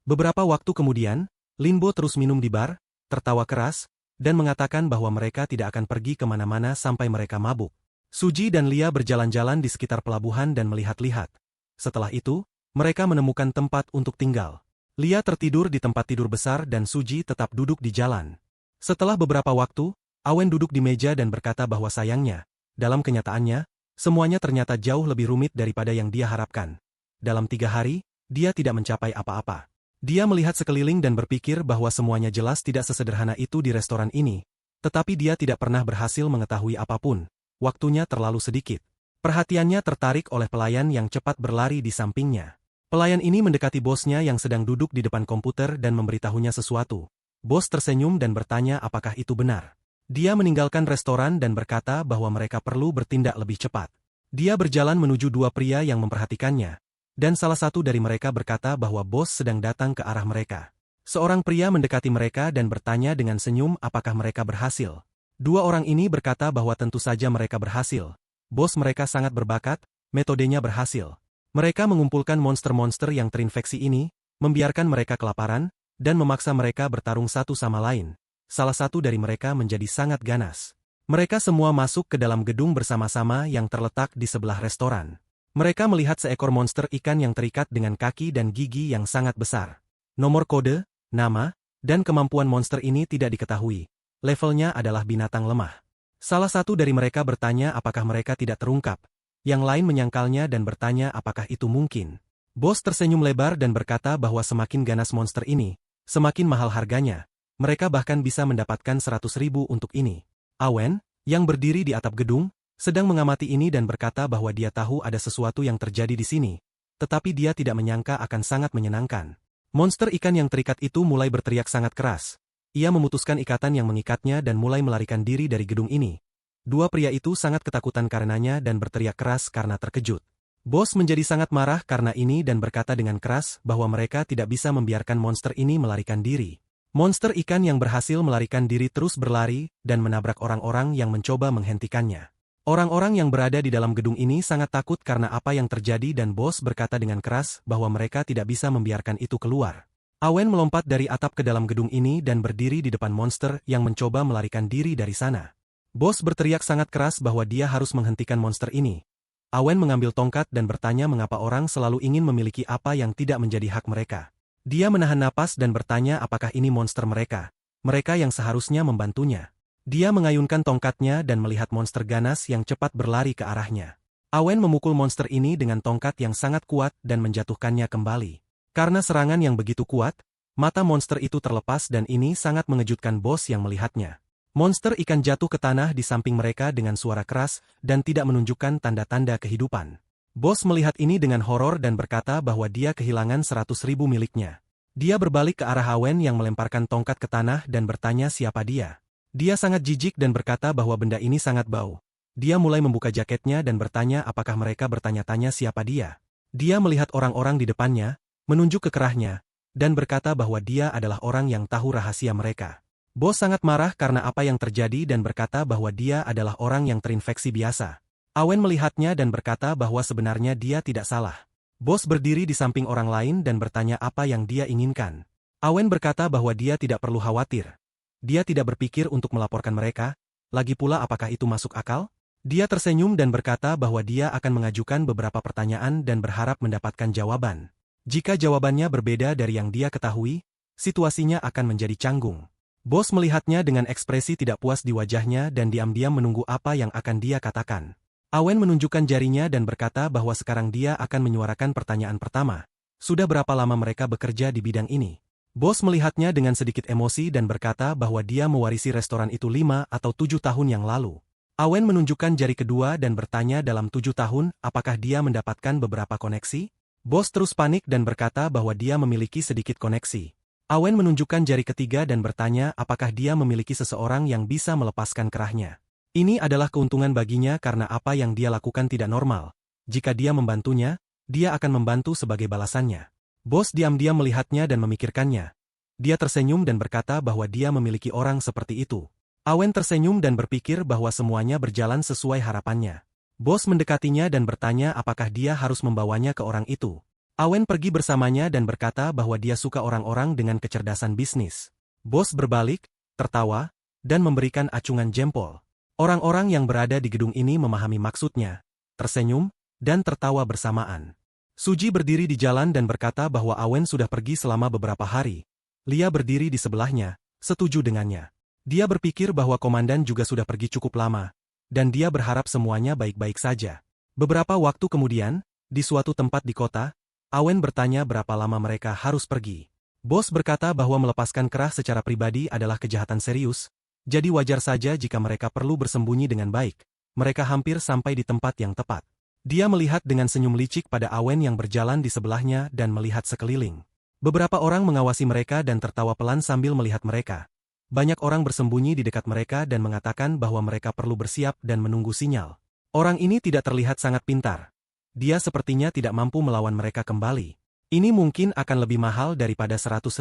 Speaker 1: Beberapa waktu kemudian, Linbo terus minum di bar, tertawa keras, dan mengatakan bahwa mereka tidak akan pergi kemana-mana sampai mereka mabuk. Suji dan Lia berjalan-jalan di sekitar pelabuhan dan melihat-lihat. Setelah itu, mereka menemukan tempat untuk tinggal. Lia tertidur di tempat tidur besar dan Suji tetap duduk di jalan. Setelah beberapa waktu, Awen duduk di meja dan berkata bahwa sayangnya, dalam kenyataannya, semuanya ternyata jauh lebih rumit daripada yang dia harapkan. Dalam 3 hari, dia tidak mencapai apa-apa. Dia melihat sekeliling dan berpikir bahwa semuanya jelas tidak sesederhana itu di restoran ini, tetapi dia tidak pernah berhasil mengetahui apapun. Waktunya terlalu sedikit. Perhatiannya tertarik oleh pelayan yang cepat berlari di sampingnya. Pelayan ini mendekati bosnya yang sedang duduk di depan komputer dan memberitahunya sesuatu. Bos tersenyum dan bertanya apakah itu benar. Dia meninggalkan restoran dan berkata bahwa mereka perlu bertindak lebih cepat. Dia berjalan menuju 2 pria yang memperhatikannya. Dan salah satu dari mereka berkata bahwa bos sedang datang ke arah mereka. Seorang pria mendekati mereka dan bertanya dengan senyum apakah mereka berhasil. 2 orang ini berkata bahwa tentu saja mereka berhasil. Bos mereka sangat berbakat, metodenya berhasil. Mereka mengumpulkan monster-monster yang terinfeksi ini, membiarkan mereka kelaparan, dan memaksa mereka bertarung satu sama lain. Salah satu dari mereka menjadi sangat ganas. Mereka semua masuk ke dalam gedung bersama-sama yang terletak di sebelah restoran. Mereka melihat seekor monster ikan yang terikat dengan kaki dan gigi yang sangat besar. Nomor kode, nama, dan kemampuan monster ini tidak diketahui. Levelnya adalah binatang lemah. Salah satu dari mereka bertanya apakah mereka tidak terungkap. Yang lain menyangkalnya dan bertanya apakah itu mungkin. Bos tersenyum lebar dan berkata bahwa semakin ganas monster ini, semakin mahal harganya. Mereka bahkan bisa mendapatkan 100.000 untuk ini. Awen, yang berdiri di atap gedung, sedang mengamati ini dan berkata bahwa dia tahu ada sesuatu yang terjadi di sini, tetapi dia tidak menyangka akan sangat menyenangkan. Monster ikan yang terikat itu mulai berteriak sangat keras. Ia memutuskan ikatan yang mengikatnya dan mulai melarikan diri dari gedung ini. Dua pria itu sangat ketakutan karenanya dan berteriak keras karena terkejut. Bos menjadi sangat marah karena ini dan berkata dengan keras bahwa mereka tidak bisa membiarkan monster ini melarikan diri. Monster ikan yang berhasil melarikan diri terus berlari dan menabrak orang-orang yang mencoba menghentikannya. Orang-orang yang berada di dalam gedung ini sangat takut karena apa yang terjadi dan bos berkata dengan keras bahwa mereka tidak bisa membiarkan itu keluar. Awen melompat dari atap ke dalam gedung ini dan berdiri di depan monster yang mencoba melarikan diri dari sana. Bos berteriak sangat keras bahwa dia harus menghentikan monster ini. Awen mengambil tongkat dan bertanya mengapa orang selalu ingin memiliki apa yang tidak menjadi hak mereka. Dia menahan napas dan bertanya apakah ini monster mereka. Mereka yang seharusnya membantunya. Dia mengayunkan tongkatnya dan melihat monster ganas yang cepat berlari ke arahnya. Awen memukul monster ini dengan tongkat yang sangat kuat dan menjatuhkannya kembali. Karena serangan yang begitu kuat, mata monster itu terlepas dan ini sangat mengejutkan bos yang melihatnya. Monster ikan jatuh ke tanah di samping mereka dengan suara keras dan tidak menunjukkan tanda-tanda kehidupan. Bos melihat ini dengan horor dan berkata bahwa dia kehilangan 100.000 miliknya. Dia berbalik ke arah Awen yang melemparkan tongkat ke tanah dan bertanya siapa dia. Dia sangat jijik dan berkata bahwa benda ini sangat bau. Dia mulai membuka jaketnya dan bertanya apakah mereka bertanya-tanya siapa dia. Dia melihat orang-orang di depannya, menunjuk ke kerahnya, dan berkata bahwa dia adalah orang yang tahu rahasia mereka. Bos sangat marah karena apa yang terjadi dan berkata bahwa dia adalah orang yang terinfeksi biasa. Awen melihatnya dan berkata bahwa sebenarnya dia tidak salah. Bos berdiri di samping orang lain dan bertanya apa yang dia inginkan. Awen berkata bahwa dia tidak perlu khawatir. Dia tidak berpikir untuk melaporkan mereka, lagi pula apakah itu masuk akal? Dia tersenyum dan berkata bahwa dia akan mengajukan beberapa pertanyaan dan berharap mendapatkan jawaban. Jika jawabannya berbeda dari yang dia ketahui, situasinya akan menjadi canggung. Bos melihatnya dengan ekspresi tidak puas di wajahnya dan diam-diam menunggu apa yang akan dia katakan. Awen menunjukkan jarinya dan berkata bahwa sekarang dia akan menyuarakan pertanyaan pertama. Sudah berapa lama mereka bekerja di bidang ini? Bos melihatnya dengan sedikit emosi dan berkata bahwa dia mewarisi restoran itu 5 atau 7 tahun yang lalu. Awen menunjukkan jari kedua dan bertanya dalam 7 tahun apakah dia mendapatkan beberapa koneksi? Bos terus panik dan berkata bahwa dia memiliki sedikit koneksi. Awen menunjukkan jari ketiga dan bertanya apakah dia memiliki seseorang yang bisa melepaskan kerahnya. Ini adalah keuntungan baginya karena apa yang dia lakukan tidak normal. Jika dia membantunya, dia akan membantu sebagai balasannya. Bos diam-diam melihatnya dan memikirkannya. Dia tersenyum dan berkata bahwa dia memiliki orang seperti itu. Awen tersenyum dan berpikir bahwa semuanya berjalan sesuai harapannya. Bos mendekatinya dan bertanya apakah dia harus membawanya ke orang itu. Awen pergi bersamanya dan berkata bahwa dia suka orang-orang dengan kecerdasan bisnis. Bos berbalik, tertawa, dan memberikan acungan jempol. Orang-orang yang berada di gedung ini memahami maksudnya, tersenyum, dan tertawa bersamaan. Suji berdiri di jalan dan berkata bahwa Awen sudah pergi selama beberapa hari. Lia berdiri di sebelahnya, setuju dengannya. Dia berpikir bahwa komandan juga sudah pergi cukup lama, dan dia berharap semuanya baik-baik saja. Beberapa waktu kemudian, di suatu tempat di kota, Awen bertanya berapa lama mereka harus pergi. Bos berkata bahwa melepaskan kerah secara pribadi adalah kejahatan serius, jadi wajar saja jika mereka perlu bersembunyi dengan baik. Mereka hampir sampai di tempat yang tepat. Dia melihat dengan senyum licik pada Awen yang berjalan di sebelahnya dan melihat sekeliling. Beberapa orang mengawasi mereka dan tertawa pelan sambil melihat mereka. Banyak orang bersembunyi di dekat mereka dan mengatakan bahwa mereka perlu bersiap dan menunggu sinyal. Orang ini tidak terlihat sangat pintar. Dia sepertinya tidak mampu melawan mereka kembali. Ini mungkin akan lebih mahal daripada 100.000.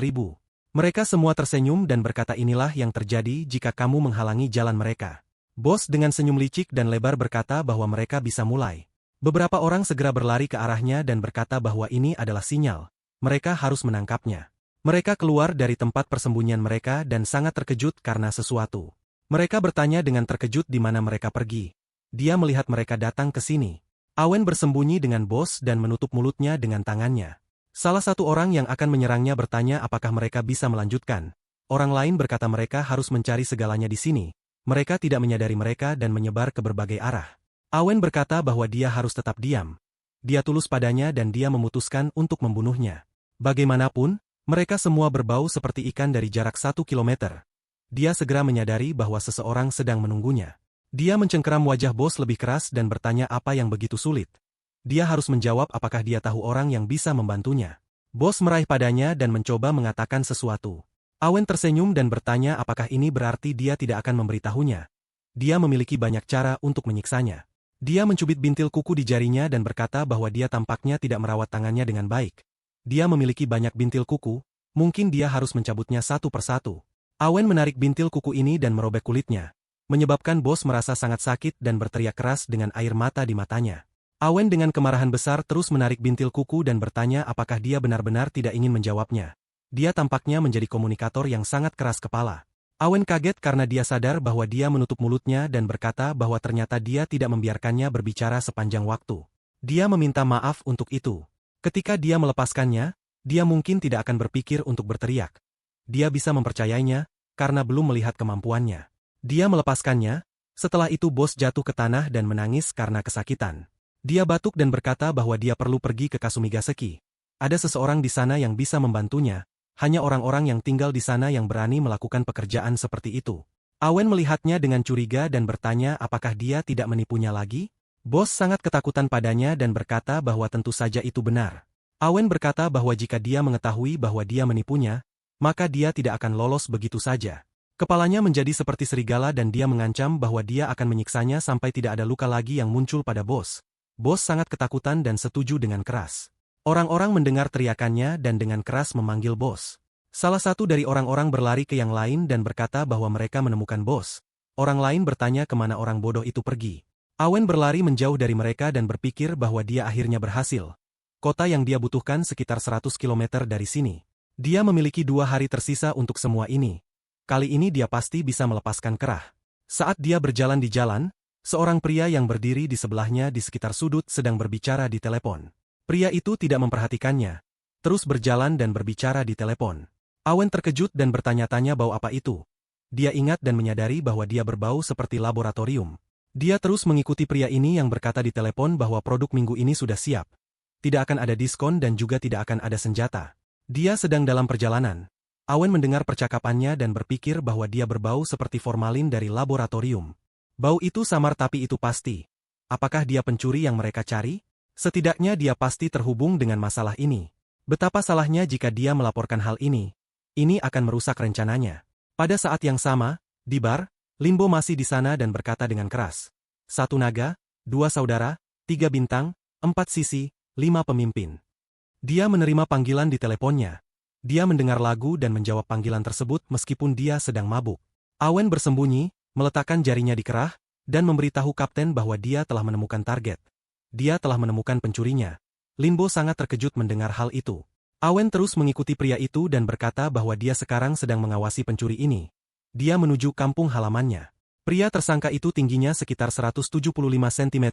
Speaker 1: Mereka semua tersenyum dan berkata inilah yang terjadi jika kamu menghalangi jalan mereka. Bos dengan senyum licik dan lebar berkata bahwa mereka bisa mulai. Beberapa orang segera berlari ke arahnya dan berkata bahwa ini adalah sinyal. Mereka harus menangkapnya. Mereka keluar dari tempat persembunyian mereka dan sangat terkejut karena sesuatu. Mereka bertanya dengan terkejut di mana mereka pergi. Dia melihat mereka datang ke sini. Awen bersembunyi dengan bos dan menutup mulutnya dengan tangannya. Salah satu orang yang akan menyerangnya bertanya apakah mereka bisa melanjutkan. Orang lain berkata mereka harus mencari segalanya di sini. Mereka tidak menyadari mereka dan menyebar ke berbagai arah. Awen berkata bahwa dia harus tetap diam. Dia tulus padanya dan dia memutuskan untuk membunuhnya. Bagaimanapun, mereka semua berbau seperti ikan dari jarak 1 kilometer. Dia segera menyadari bahwa seseorang sedang menunggunya. Dia mencengkeram wajah bos lebih keras dan bertanya apa yang begitu sulit. Dia harus menjawab apakah dia tahu orang yang bisa membantunya. Bos meraih padanya dan mencoba mengatakan sesuatu. Awen tersenyum dan bertanya apakah ini berarti dia tidak akan memberitahunya. Dia memiliki banyak cara untuk menyiksanya. Dia mencubit bintil kuku di jarinya dan berkata bahwa dia tampaknya tidak merawat tangannya dengan baik. Dia memiliki banyak bintil kuku, mungkin dia harus mencabutnya satu persatu. Awen menarik bintil kuku ini dan merobek kulitnya, menyebabkan bos merasa sangat sakit dan berteriak keras dengan air mata di matanya. Awen dengan kemarahan besar terus menarik bintil kuku dan bertanya apakah dia benar-benar tidak ingin menjawabnya. Dia tampaknya menjadi komunikator yang sangat keras kepala. Awen kaget karena dia sadar bahwa dia menutup mulutnya dan berkata bahwa ternyata dia tidak membiarkannya berbicara sepanjang waktu. Dia meminta maaf untuk itu. Ketika dia melepaskannya, dia mungkin tidak akan berpikir untuk berteriak. Dia bisa mempercayainya, karena belum melihat kemampuannya. Dia melepaskannya, setelah itu bos jatuh ke tanah dan menangis karena kesakitan. Dia batuk dan berkata bahwa dia perlu pergi ke Kasumigaseki. Ada seseorang di sana yang bisa membantunya. Hanya orang-orang yang tinggal di sana yang berani melakukan pekerjaan seperti itu. Awen melihatnya dengan curiga dan bertanya apakah dia tidak menipunya lagi? Bos sangat ketakutan padanya dan berkata bahwa tentu saja itu benar. Awen berkata bahwa jika dia mengetahui bahwa dia menipunya, maka dia tidak akan lolos begitu saja. Kepalanya menjadi seperti serigala dan dia mengancam bahwa dia akan menyiksanya sampai tidak ada luka lagi yang muncul pada bos. Bos sangat ketakutan dan setuju dengan keras. Orang-orang mendengar teriakannya dan dengan keras memanggil bos. Salah satu dari orang-orang berlari ke yang lain dan berkata bahwa mereka menemukan bos. Orang lain bertanya kemana orang bodoh itu pergi. Awen berlari menjauh dari mereka dan berpikir bahwa dia akhirnya berhasil. Kota yang dia butuhkan sekitar 100 km dari sini. Dia memiliki 2 hari tersisa untuk semua ini. Kali ini dia pasti bisa melepaskan kerah. Saat dia berjalan di jalan, seorang pria yang berdiri di sebelahnya di sekitar sudut sedang berbicara di telepon. Pria itu tidak memperhatikannya, terus berjalan dan berbicara di telepon. Awen terkejut dan bertanya-tanya bau apa itu. Dia ingat dan menyadari bahwa dia berbau seperti laboratorium. Dia terus mengikuti pria ini yang berkata di telepon bahwa produk minggu ini sudah siap. Tidak akan ada diskon dan juga tidak akan ada senjata. Dia sedang dalam perjalanan. Awen mendengar percakapannya dan berpikir bahwa dia berbau seperti formalin dari laboratorium. Bau itu samar tapi itu pasti. Apakah dia pencuri yang mereka cari? Setidaknya dia pasti terhubung dengan masalah ini. Betapa salahnya jika dia melaporkan hal ini. Ini akan merusak rencananya. Pada saat yang sama, di bar, Limbo masih di sana dan berkata dengan keras. 1 naga, 2 saudara, 3 bintang, 4 sisi, 5 pemimpin. Dia menerima panggilan di teleponnya. Dia mendengar lagu dan menjawab panggilan tersebut meskipun dia sedang mabuk. Awen bersembunyi, meletakkan jarinya di kerah, dan memberitahu kapten bahwa dia telah menemukan target. Dia telah menemukan pencurinya. Limbo sangat terkejut mendengar hal itu. Awen terus mengikuti pria itu dan berkata bahwa dia sekarang sedang mengawasi pencuri ini. Dia menuju kampung halamannya. Pria tersangka itu tingginya sekitar 175 cm.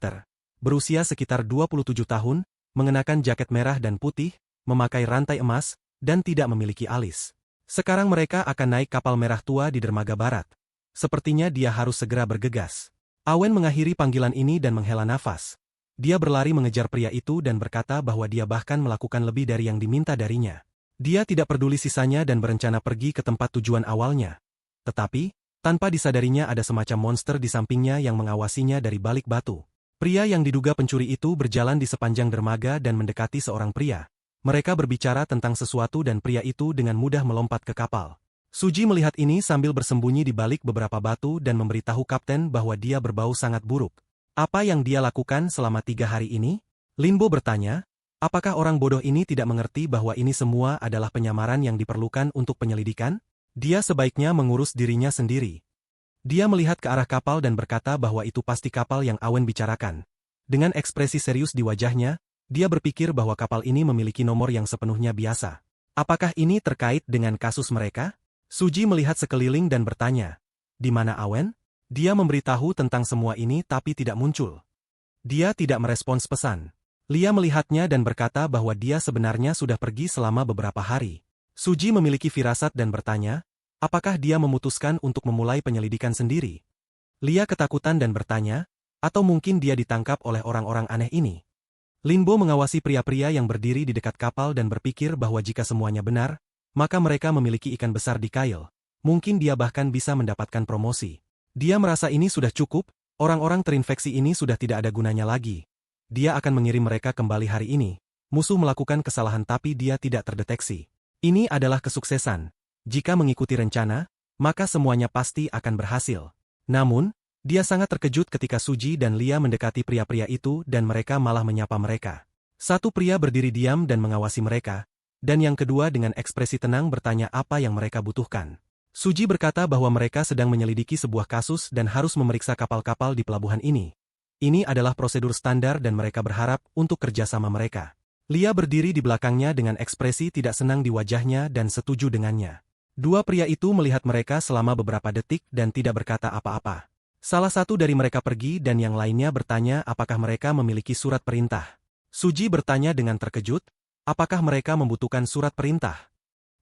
Speaker 1: Berusia sekitar 27 tahun, mengenakan jaket merah dan putih, memakai rantai emas, dan tidak memiliki alis. Sekarang mereka akan naik kapal merah tua di dermaga barat. Sepertinya dia harus segera bergegas. Awen mengakhiri panggilan ini dan menghela nafas. Dia berlari mengejar pria itu dan berkata bahwa dia bahkan melakukan lebih dari yang diminta darinya. Dia tidak peduli sisanya dan berencana pergi ke tempat tujuan awalnya. Tetapi, tanpa disadarinya ada semacam monster di sampingnya yang mengawasinya dari balik batu. Pria yang diduga pencuri itu berjalan di sepanjang dermaga dan mendekati seorang pria. Mereka berbicara tentang sesuatu dan pria itu dengan mudah melompat ke kapal. Suji melihat ini sambil bersembunyi di balik beberapa batu dan memberitahu kapten bahwa dia berbau sangat buruk. Apa yang dia lakukan selama 3 hari ini? Limbo bertanya, apakah orang bodoh ini tidak mengerti bahwa ini semua adalah penyamaran yang diperlukan untuk penyelidikan? Dia sebaiknya mengurus dirinya sendiri. Dia melihat ke arah kapal dan berkata bahwa itu pasti kapal yang Awen bicarakan. Dengan ekspresi serius di wajahnya, dia berpikir bahwa kapal ini memiliki nomor yang sepenuhnya biasa. Apakah ini terkait dengan kasus mereka? Suji melihat sekeliling dan bertanya. Di mana Awen? Dia memberitahu tentang semua ini tapi tidak muncul. Dia tidak merespons pesan. Lia melihatnya dan berkata bahwa dia sebenarnya sudah pergi selama beberapa hari. Suji memiliki firasat dan bertanya, apakah dia memutuskan untuk memulai penyelidikan sendiri? Lia ketakutan dan bertanya, atau mungkin dia ditangkap oleh orang-orang aneh ini. Linbo mengawasi pria-pria yang berdiri di dekat kapal dan berpikir bahwa jika semuanya benar, maka mereka memiliki ikan besar di Kail. Mungkin dia bahkan bisa mendapatkan promosi. Dia merasa ini sudah cukup, orang-orang terinfeksi ini sudah tidak ada gunanya lagi. Dia akan mengirim mereka kembali hari ini. Musuh melakukan kesalahan tapi dia tidak terdeteksi. Ini adalah kesuksesan. Jika mengikuti rencana, maka semuanya pasti akan berhasil. Namun, dia sangat terkejut ketika Suji dan Lia mendekati pria-pria itu dan mereka malah menyapa mereka. Satu pria berdiri diam dan mengawasi mereka, dan yang kedua dengan ekspresi tenang bertanya apa yang mereka butuhkan. Suji berkata bahwa mereka sedang menyelidiki sebuah kasus dan harus memeriksa kapal-kapal di pelabuhan ini. Ini adalah prosedur standar dan mereka berharap untuk kerjasama mereka. Lia berdiri di belakangnya dengan ekspresi tidak senang di wajahnya dan setuju dengannya. Dua pria itu melihat mereka selama beberapa detik dan tidak berkata apa-apa. Salah satu dari mereka pergi dan yang lainnya bertanya apakah mereka memiliki surat perintah. Suji bertanya dengan terkejut, apakah mereka membutuhkan surat perintah?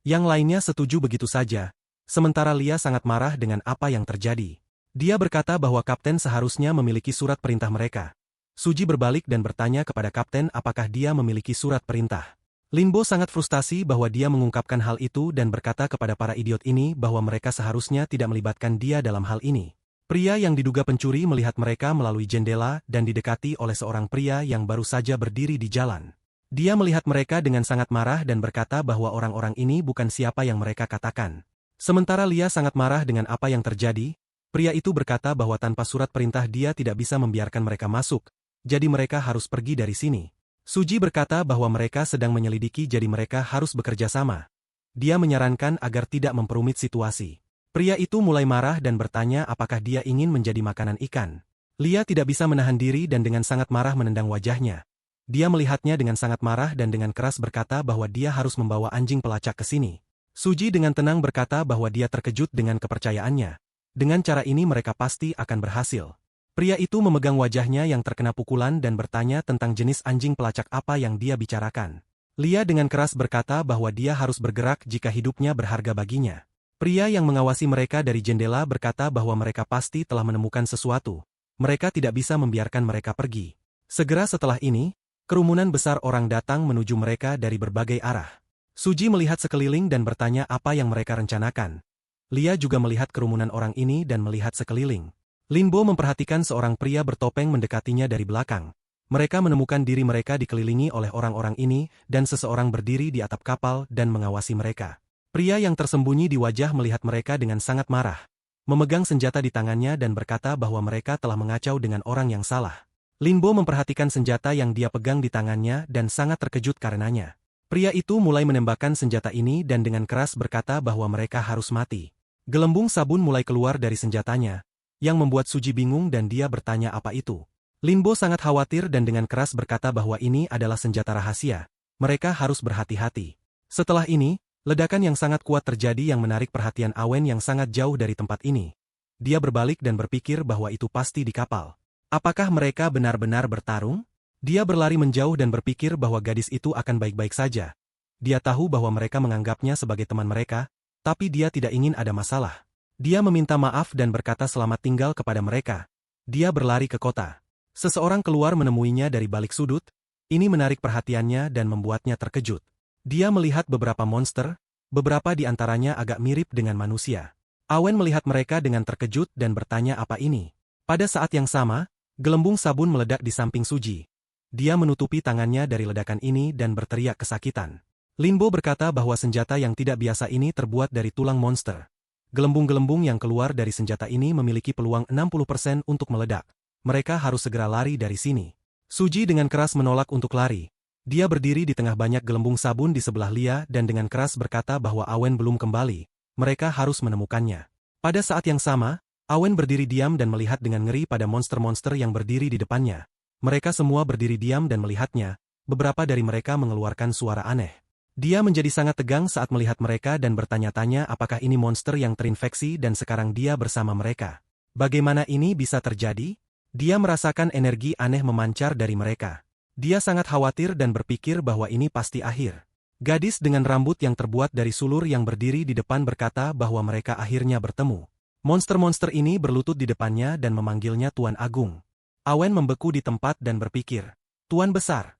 Speaker 1: Yang lainnya setuju begitu saja. Sementara Lia sangat marah dengan apa yang terjadi. Dia berkata bahwa kapten seharusnya memiliki surat perintah mereka. Suji berbalik dan bertanya kepada kapten apakah dia memiliki surat perintah. Linbo sangat frustasi bahwa dia mengungkapkan hal itu dan berkata kepada para idiot ini bahwa mereka seharusnya tidak melibatkan dia dalam hal ini. Pria yang diduga pencuri melihat mereka melalui jendela dan didekati oleh seorang pria yang baru saja berdiri di jalan. Dia melihat mereka dengan sangat marah dan berkata bahwa orang-orang ini bukan siapa yang mereka katakan. Sementara Lia sangat marah dengan apa yang terjadi, pria itu berkata bahwa tanpa surat perintah dia tidak bisa membiarkan mereka masuk, jadi mereka harus pergi dari sini. Suji berkata bahwa mereka sedang menyelidiki jadi mereka harus bekerja sama. Dia menyarankan agar tidak memperumit situasi. Pria itu mulai marah dan bertanya apakah dia ingin menjadi makanan ikan. Lia tidak bisa menahan diri dan dengan sangat marah menendang wajahnya. Dia melihatnya dengan sangat marah dan dengan keras berkata bahwa dia harus membawa anjing pelacak ke sini. Suji dengan tenang berkata bahwa dia terkejut dengan kepercayaannya. Dengan cara ini mereka pasti akan berhasil. Pria itu memegang wajahnya yang terkena pukulan dan bertanya tentang jenis anjing pelacak apa yang dia bicarakan. Lia dengan keras berkata bahwa dia harus bergerak jika hidupnya berharga baginya. Pria yang mengawasi mereka dari jendela berkata bahwa mereka pasti telah menemukan sesuatu. Mereka tidak bisa membiarkan mereka pergi. Segera setelah ini, kerumunan besar orang datang menuju mereka dari berbagai arah. Suji melihat sekeliling dan bertanya apa yang mereka rencanakan. Lia juga melihat kerumunan orang ini dan melihat sekeliling. Linbo memperhatikan seorang pria bertopeng mendekatinya dari belakang. Mereka menemukan diri mereka dikelilingi oleh orang-orang ini dan seseorang berdiri di atap kapal dan mengawasi mereka. Pria yang tersembunyi di wajah melihat mereka dengan sangat marah. Memegang senjata di tangannya dan berkata bahwa mereka telah mengacau dengan orang yang salah. Linbo memperhatikan senjata yang dia pegang di tangannya dan sangat terkejut karenanya. Pria itu mulai menembakkan senjata ini dan dengan keras berkata bahwa mereka harus mati. Gelembung sabun mulai keluar dari senjatanya, yang membuat Suji bingung dan dia bertanya apa itu. Linbo sangat khawatir dan dengan keras berkata bahwa ini adalah senjata rahasia. Mereka harus berhati-hati. Setelah ini, ledakan yang sangat kuat terjadi yang menarik perhatian Awen yang sangat jauh dari tempat ini. Dia berbalik dan berpikir bahwa itu pasti di kapal. Apakah mereka benar-benar bertarung? Dia berlari menjauh dan berpikir bahwa gadis itu akan baik-baik saja. Dia tahu bahwa mereka menganggapnya sebagai teman mereka, tapi dia tidak ingin ada masalah. Dia meminta maaf dan berkata selamat tinggal kepada mereka. Dia berlari ke kota. Seseorang keluar menemuinya dari balik sudut, ini menarik perhatiannya dan membuatnya terkejut. Dia melihat beberapa monster, beberapa di antaranya agak mirip dengan manusia. Awen melihat mereka dengan terkejut dan bertanya apa ini. Pada saat yang sama, gelembung sabun meledak di samping Suji. Dia menutupi tangannya dari ledakan ini dan berteriak kesakitan. Linbo berkata bahwa senjata yang tidak biasa ini terbuat dari tulang monster. Gelembung-gelembung yang keluar dari senjata ini memiliki peluang 60% untuk meledak. Mereka harus segera lari dari sini. Suji dengan keras menolak untuk lari. Dia berdiri di tengah banyak gelembung sabun di sebelah Lia dan dengan keras berkata bahwa Awen belum kembali. Mereka harus menemukannya. Pada saat yang sama, Awen berdiri diam dan melihat dengan ngeri pada monster-monster yang berdiri di depannya. Mereka semua berdiri diam dan melihatnya, beberapa dari mereka mengeluarkan suara aneh. Dia menjadi sangat tegang saat melihat mereka dan bertanya-tanya apakah ini monster yang terinfeksi dan sekarang dia bersama mereka. Bagaimana ini bisa terjadi? Dia merasakan energi aneh memancar dari mereka. Dia sangat khawatir dan berpikir bahwa ini pasti akhir. Gadis dengan rambut yang terbuat dari sulur yang berdiri di depan berkata bahwa mereka akhirnya bertemu. Monster-monster ini berlutut di depannya dan memanggilnya Tuan Agung. Awen membeku di tempat dan berpikir, Tuan Besar.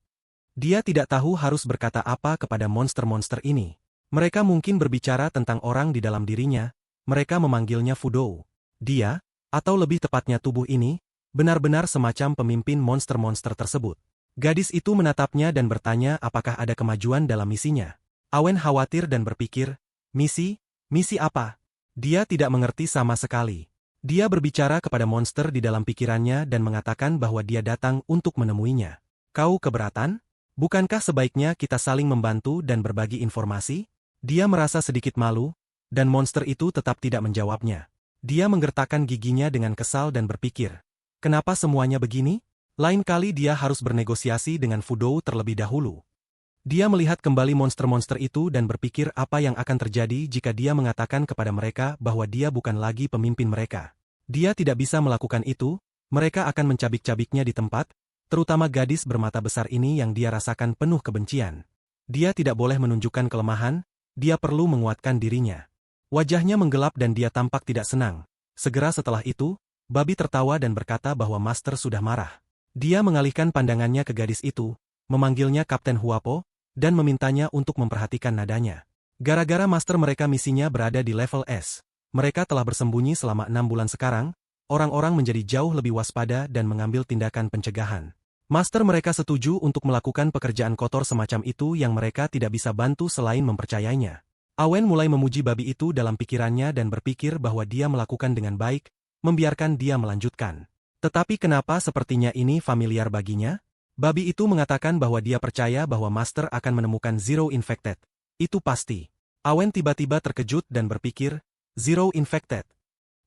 Speaker 1: Dia tidak tahu harus berkata apa kepada monster-monster ini. Mereka mungkin berbicara tentang orang di dalam dirinya, mereka memanggilnya Fudou. Dia, atau lebih tepatnya tubuh ini, benar-benar semacam pemimpin monster-monster tersebut. Gadis itu menatapnya dan bertanya apakah ada kemajuan dalam misinya. Awen khawatir dan berpikir, misi apa? Dia tidak mengerti sama sekali. Dia berbicara kepada monster di dalam pikirannya dan mengatakan bahwa dia datang untuk menemuinya. Kau keberatan? Bukankah sebaiknya kita saling membantu dan berbagi informasi? Dia merasa sedikit malu, dan monster itu tetap tidak menjawabnya. Dia menggertakkan giginya dengan kesal dan berpikir, kenapa semuanya begini? Lain kali dia harus bernegosiasi dengan Fudou terlebih dahulu. Dia melihat kembali monster-monster itu dan berpikir apa yang akan terjadi jika dia mengatakan kepada mereka bahwa dia bukan lagi pemimpin mereka. Dia tidak bisa melakukan itu, mereka akan mencabik-cabiknya di tempat, terutama gadis bermata besar ini yang dia rasakan penuh kebencian. Dia tidak boleh menunjukkan kelemahan, dia perlu menguatkan dirinya. Wajahnya menggelap dan dia tampak tidak senang. Segera setelah itu, babi tertawa dan berkata bahwa Master sudah marah. Dia mengalihkan pandangannya ke gadis itu, memanggilnya Kapten Huapo, dan memintanya untuk memperhatikan nadanya. Gara-gara Master mereka misinya berada di level S. Mereka telah bersembunyi selama 6 bulan sekarang, orang-orang menjadi jauh lebih waspada dan mengambil tindakan pencegahan. Master mereka setuju untuk melakukan pekerjaan kotor semacam itu yang mereka tidak bisa bantu selain mempercayainya. Awen mulai memuji babi itu dalam pikirannya dan berpikir bahwa dia melakukan dengan baik, membiarkan dia melanjutkan. Tetapi kenapa sepertinya ini familiar baginya? Babi itu mengatakan bahwa dia percaya bahwa Master akan menemukan Zero Infected. Itu pasti. Awen tiba-tiba terkejut dan berpikir, Zero Infected.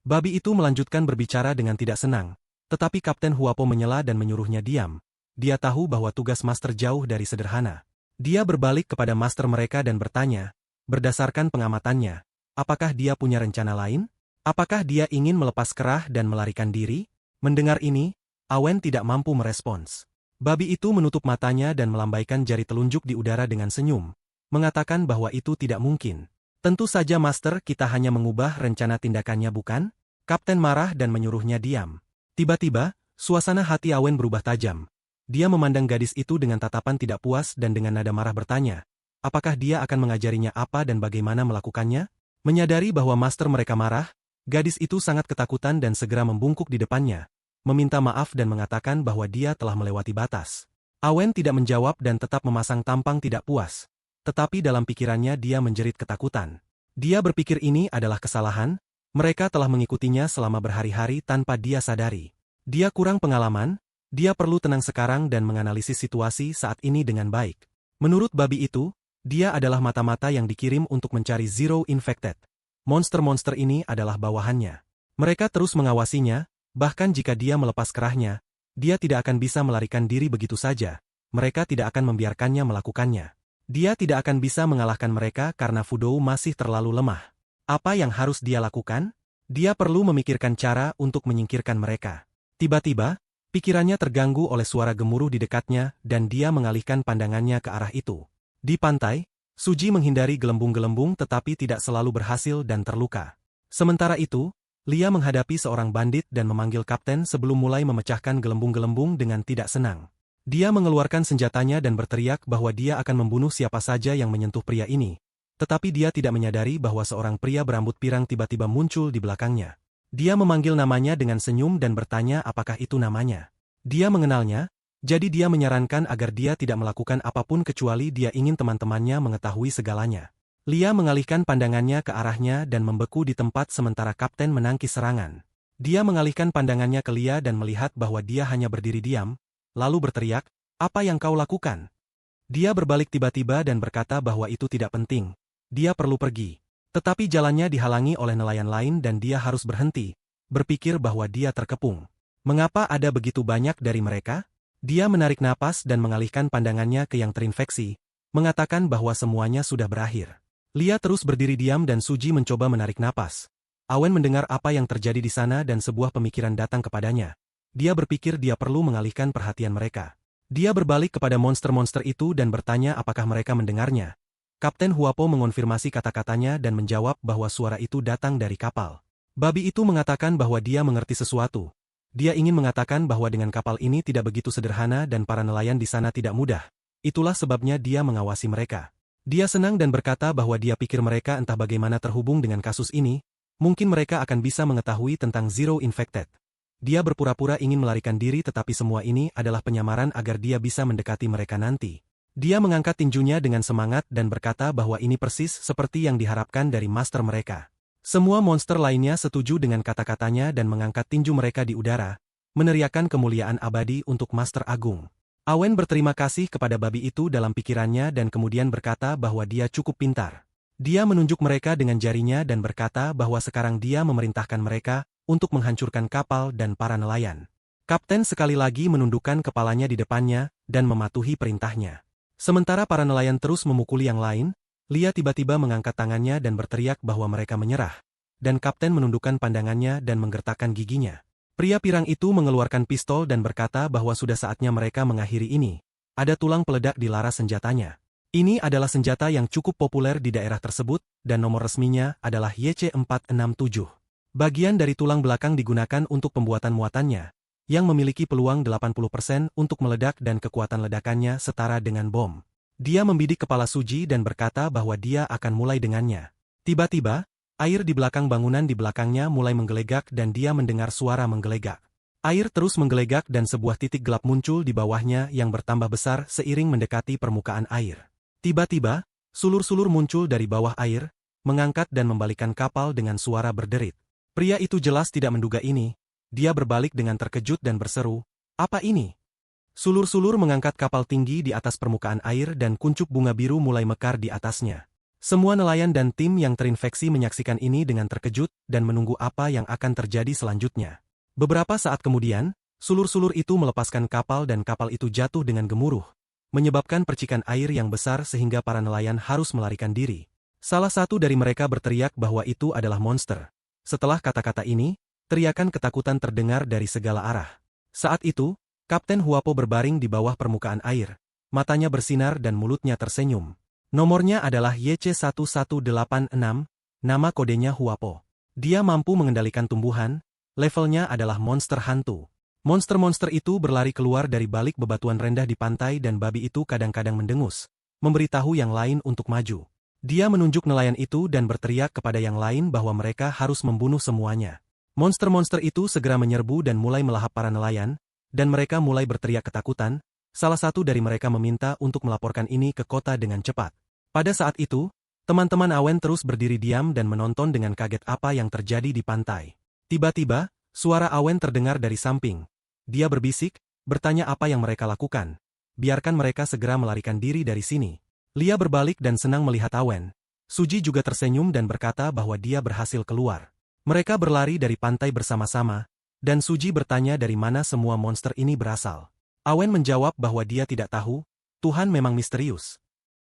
Speaker 1: Babi itu melanjutkan berbicara dengan tidak senang, tetapi Kapten Huapo menyela dan menyuruhnya diam. Dia tahu bahwa tugas Master jauh dari sederhana. Dia berbalik kepada Master mereka dan bertanya, berdasarkan pengamatannya, apakah dia punya rencana lain? Apakah dia ingin melepas kerah dan melarikan diri? Mendengar ini, Awen tidak mampu merespons. Babi itu menutup matanya dan melambaikan jari telunjuk di udara dengan senyum, mengatakan bahwa itu tidak mungkin. Tentu saja Master, kita hanya mengubah rencana tindakannya bukan? Kapten marah dan menyuruhnya diam. Tiba-tiba, suasana hati Awen berubah tajam. Dia memandang gadis itu dengan tatapan tidak puas dan dengan nada marah bertanya, apakah dia akan mengajarinya apa dan bagaimana melakukannya? Menyadari bahwa Master mereka marah, gadis itu sangat ketakutan dan segera membungkuk di depannya, meminta maaf dan mengatakan bahwa dia telah melewati batas. Awen tidak menjawab dan tetap memasang tampang tidak puas, tetapi dalam pikirannya dia menjerit ketakutan. Dia berpikir ini adalah kesalahan, mereka telah mengikutinya selama berhari-hari tanpa dia sadari. Dia kurang pengalaman, dia perlu tenang sekarang dan menganalisis situasi saat ini dengan baik. Menurut babi itu, dia adalah mata-mata yang dikirim untuk mencari Zero Infected. Monster-monster ini adalah bawahannya. Mereka terus mengawasinya, bahkan jika dia melepas kerahnya, dia tidak akan bisa melarikan diri begitu saja. Mereka tidak akan membiarkannya melakukannya. Dia tidak akan bisa mengalahkan mereka karena Fudou masih terlalu lemah. Apa yang harus dia lakukan? Dia perlu memikirkan cara untuk menyingkirkan mereka. Tiba-tiba, pikirannya terganggu oleh suara gemuruh di dekatnya dan dia mengalihkan pandangannya ke arah itu. Di pantai, Suji menghindari gelembung-gelembung tetapi tidak selalu berhasil dan terluka. Sementara itu, Lia menghadapi seorang bandit dan memanggil kapten sebelum mulai memecahkan gelembung-gelembung dengan tidak senang. Dia mengeluarkan senjatanya dan berteriak bahwa dia akan membunuh siapa saja yang menyentuh pria ini. Tetapi dia tidak menyadari bahwa seorang pria berambut pirang tiba-tiba muncul di belakangnya. Dia memanggil namanya dengan senyum dan bertanya apakah itu namanya. Dia mengenalnya, jadi dia menyarankan agar dia tidak melakukan apapun kecuali dia ingin teman-temannya mengetahui segalanya. Lia mengalihkan pandangannya ke arahnya dan membeku di tempat sementara kapten menangkis serangan. Dia mengalihkan pandangannya ke Lia dan melihat bahwa dia hanya berdiri diam, lalu berteriak, "Apa yang kau lakukan?" Dia berbalik tiba-tiba dan berkata bahwa itu tidak penting. Dia perlu pergi. Tetapi jalannya dihalangi oleh nelayan lain dan dia harus berhenti, berpikir bahwa dia terkepung. Mengapa ada begitu banyak dari mereka? Dia menarik napas dan mengalihkan pandangannya ke yang terinfeksi, mengatakan bahwa semuanya sudah berakhir. Lia terus berdiri diam dan Suji mencoba menarik napas. Awen mendengar apa yang terjadi di sana dan sebuah pemikiran datang kepadanya. Dia berpikir dia perlu mengalihkan perhatian mereka. Dia berbalik kepada monster-monster itu dan bertanya apakah mereka mendengarnya. Kapten Huapo mengonfirmasi kata-katanya dan menjawab bahwa suara itu datang dari kapal. Babi itu mengatakan bahwa dia mengerti sesuatu. Dia ingin mengatakan bahwa dengan kapal ini tidak begitu sederhana dan para nelayan di sana tidak mudah. Itulah sebabnya dia mengawasi mereka. Dia senang dan berkata bahwa dia pikir mereka entah bagaimana terhubung dengan kasus ini, mungkin mereka akan bisa mengetahui tentang Zero Infected. Dia berpura-pura ingin melarikan diri tetapi semua ini adalah penyamaran agar dia bisa mendekati mereka nanti. Dia mengangkat tinjunya dengan semangat dan berkata bahwa ini persis seperti yang diharapkan dari master mereka. Semua monster lainnya setuju dengan kata-katanya dan mengangkat tinju mereka di udara, meneriakkan kemuliaan abadi untuk Master Agung. Awen berterima kasih kepada babi itu dalam pikirannya dan kemudian berkata bahwa dia cukup pintar. Dia menunjuk mereka dengan jarinya dan berkata bahwa sekarang dia memerintahkan mereka untuk menghancurkan kapal dan para nelayan. Kapten sekali lagi menundukkan kepalanya di depannya dan mematuhi perintahnya. Sementara para nelayan terus memukuli yang lain, Lia tiba-tiba mengangkat tangannya dan berteriak bahwa mereka menyerah. Dan kapten menundukkan pandangannya dan menggertakkan giginya. Pria pirang itu mengeluarkan pistol dan berkata bahwa sudah saatnya mereka mengakhiri ini. Ada tulang peledak di laras senjatanya. Ini adalah senjata yang cukup populer di daerah tersebut, dan nomor resminya adalah YC467. Bagian dari tulang belakang digunakan untuk pembuatan muatannya, yang memiliki peluang 80% untuk meledak dan kekuatan ledakannya setara dengan bom. Dia membidik kepala Suji dan berkata bahwa dia akan mulai dengannya. Tiba-tiba, air di belakang bangunan di belakangnya mulai menggelegak dan dia mendengar suara menggelegak. Air terus menggelegak dan sebuah titik gelap muncul di bawahnya yang bertambah besar seiring mendekati permukaan air. Tiba-tiba, sulur-sulur muncul dari bawah air, mengangkat dan membalikkan kapal dengan suara berderit. Pria itu jelas tidak menduga ini. Dia berbalik dengan terkejut dan berseru, "Apa ini?" Sulur-sulur mengangkat kapal tinggi di atas permukaan air dan kuncup bunga biru mulai mekar di atasnya. Semua nelayan dan tim yang terinfeksi menyaksikan ini dengan terkejut dan menunggu apa yang akan terjadi selanjutnya. Beberapa saat kemudian, sulur-sulur itu melepaskan kapal dan kapal itu jatuh dengan gemuruh, menyebabkan percikan air yang besar sehingga para nelayan harus melarikan diri. Salah satu dari mereka berteriak bahwa itu adalah monster. Setelah kata-kata ini, teriakan ketakutan terdengar dari segala arah. Saat itu, Kapten Huapo berbaring di bawah permukaan air, matanya bersinar dan mulutnya tersenyum. Nomornya adalah YC1186, nama kodenya Huapo. Dia mampu mengendalikan tumbuhan, levelnya adalah monster hantu. Monster-monster itu berlari keluar dari balik bebatuan rendah di pantai dan babi itu kadang-kadang mendengus, memberitahu yang lain untuk maju. Dia menunjuk nelayan itu dan berteriak kepada yang lain bahwa mereka harus membunuh semuanya. Monster-monster itu segera menyerbu dan mulai melahap para nelayan, dan mereka mulai berteriak ketakutan. Salah satu dari mereka meminta untuk melaporkan ini ke kota dengan cepat. Pada saat itu, teman-teman Awen terus berdiri diam dan menonton dengan kaget apa yang terjadi di pantai. Tiba-tiba, suara Awen terdengar dari samping. Dia berbisik, bertanya apa yang mereka lakukan. Biarkan mereka segera melarikan diri dari sini. Lia berbalik dan senang melihat Awen. Suji juga tersenyum dan berkata bahwa dia berhasil keluar. Mereka berlari dari pantai bersama-sama, dan Suji bertanya dari mana semua monster ini berasal. Awen menjawab bahwa dia tidak tahu, Tuhan memang misterius.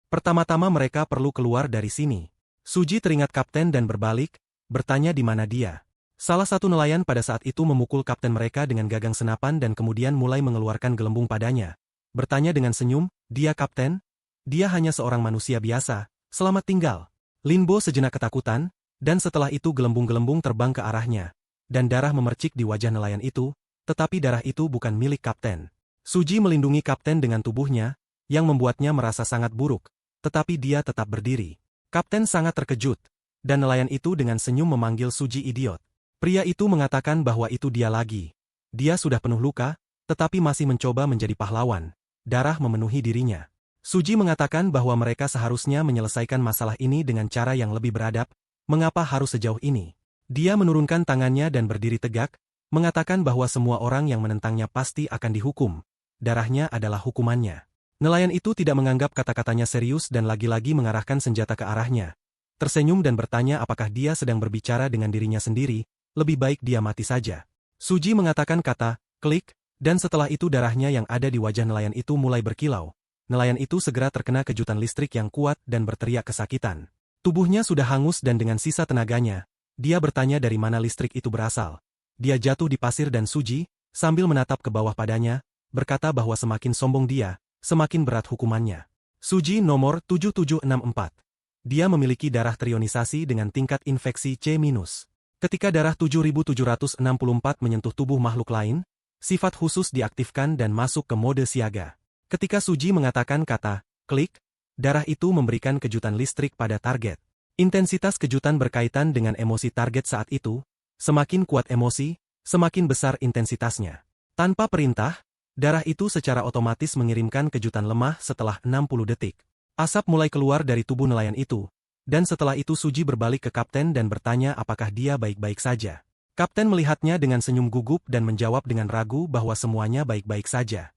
Speaker 1: Pertama-tama mereka perlu keluar dari sini. Suji teringat kapten dan berbalik, bertanya di mana dia. Salah satu nelayan pada saat itu memukul kapten mereka dengan gagang senapan dan kemudian mulai mengeluarkan gelembung padanya. Bertanya dengan senyum, "Dia kapten? Dia hanya seorang manusia biasa, selamat tinggal." Linbo sejenak ketakutan, dan setelah itu gelembung-gelembung terbang ke arahnya. Dan darah memercik di wajah nelayan itu, tetapi darah itu bukan milik kapten. Suji melindungi kapten dengan tubuhnya, yang membuatnya merasa sangat buruk. Tetapi dia tetap berdiri. Kapten sangat terkejut, dan nelayan itu dengan senyum memanggil Suji idiot. Pria itu mengatakan bahwa itu dia lagi. Dia sudah penuh luka, tetapi masih mencoba menjadi pahlawan. Darah memenuhi dirinya. Suji mengatakan bahwa mereka seharusnya menyelesaikan masalah ini dengan cara yang lebih beradab. Mengapa harus sejauh ini? Dia menurunkan tangannya dan berdiri tegak, mengatakan bahwa semua orang yang menentangnya pasti akan dihukum. Darahnya adalah hukumannya. Nelayan itu tidak menganggap kata-katanya serius dan lagi-lagi mengarahkan senjata ke arahnya. Tersenyum dan bertanya apakah dia sedang berbicara dengan dirinya sendiri, lebih baik dia mati saja. Suji mengatakan kata, klik, dan setelah itu darahnya yang ada di wajah nelayan itu mulai berkilau. nelayan itu segera terkena kejutan listrik yang kuat dan berteriak kesakitan. Tubuhnya sudah hangus dan dengan sisa tenaganya, dia bertanya dari mana listrik itu berasal. Dia jatuh di pasir dan Suji, sambil menatap ke bawah padanya, berkata bahwa semakin sombong dia, semakin berat hukumannya. Suji nomor 7764. Dia memiliki darah trionisasi dengan tingkat infeksi C-. Ketika darah 7764 menyentuh tubuh makhluk lain, sifat khusus diaktifkan dan masuk ke mode siaga. Ketika Suji mengatakan kata, klik, darah itu memberikan kejutan listrik pada target. Intensitas kejutan berkaitan dengan emosi target saat itu, semakin kuat emosi, semakin besar intensitasnya. Tanpa perintah, darah itu secara otomatis mengirimkan kejutan lemah setelah 60 detik. Asap mulai keluar dari tubuh nelayan itu, dan setelah itu Suji berbalik ke kapten dan bertanya apakah dia baik-baik saja. Kapten melihatnya dengan senyum gugup dan menjawab dengan ragu bahwa semuanya baik-baik saja.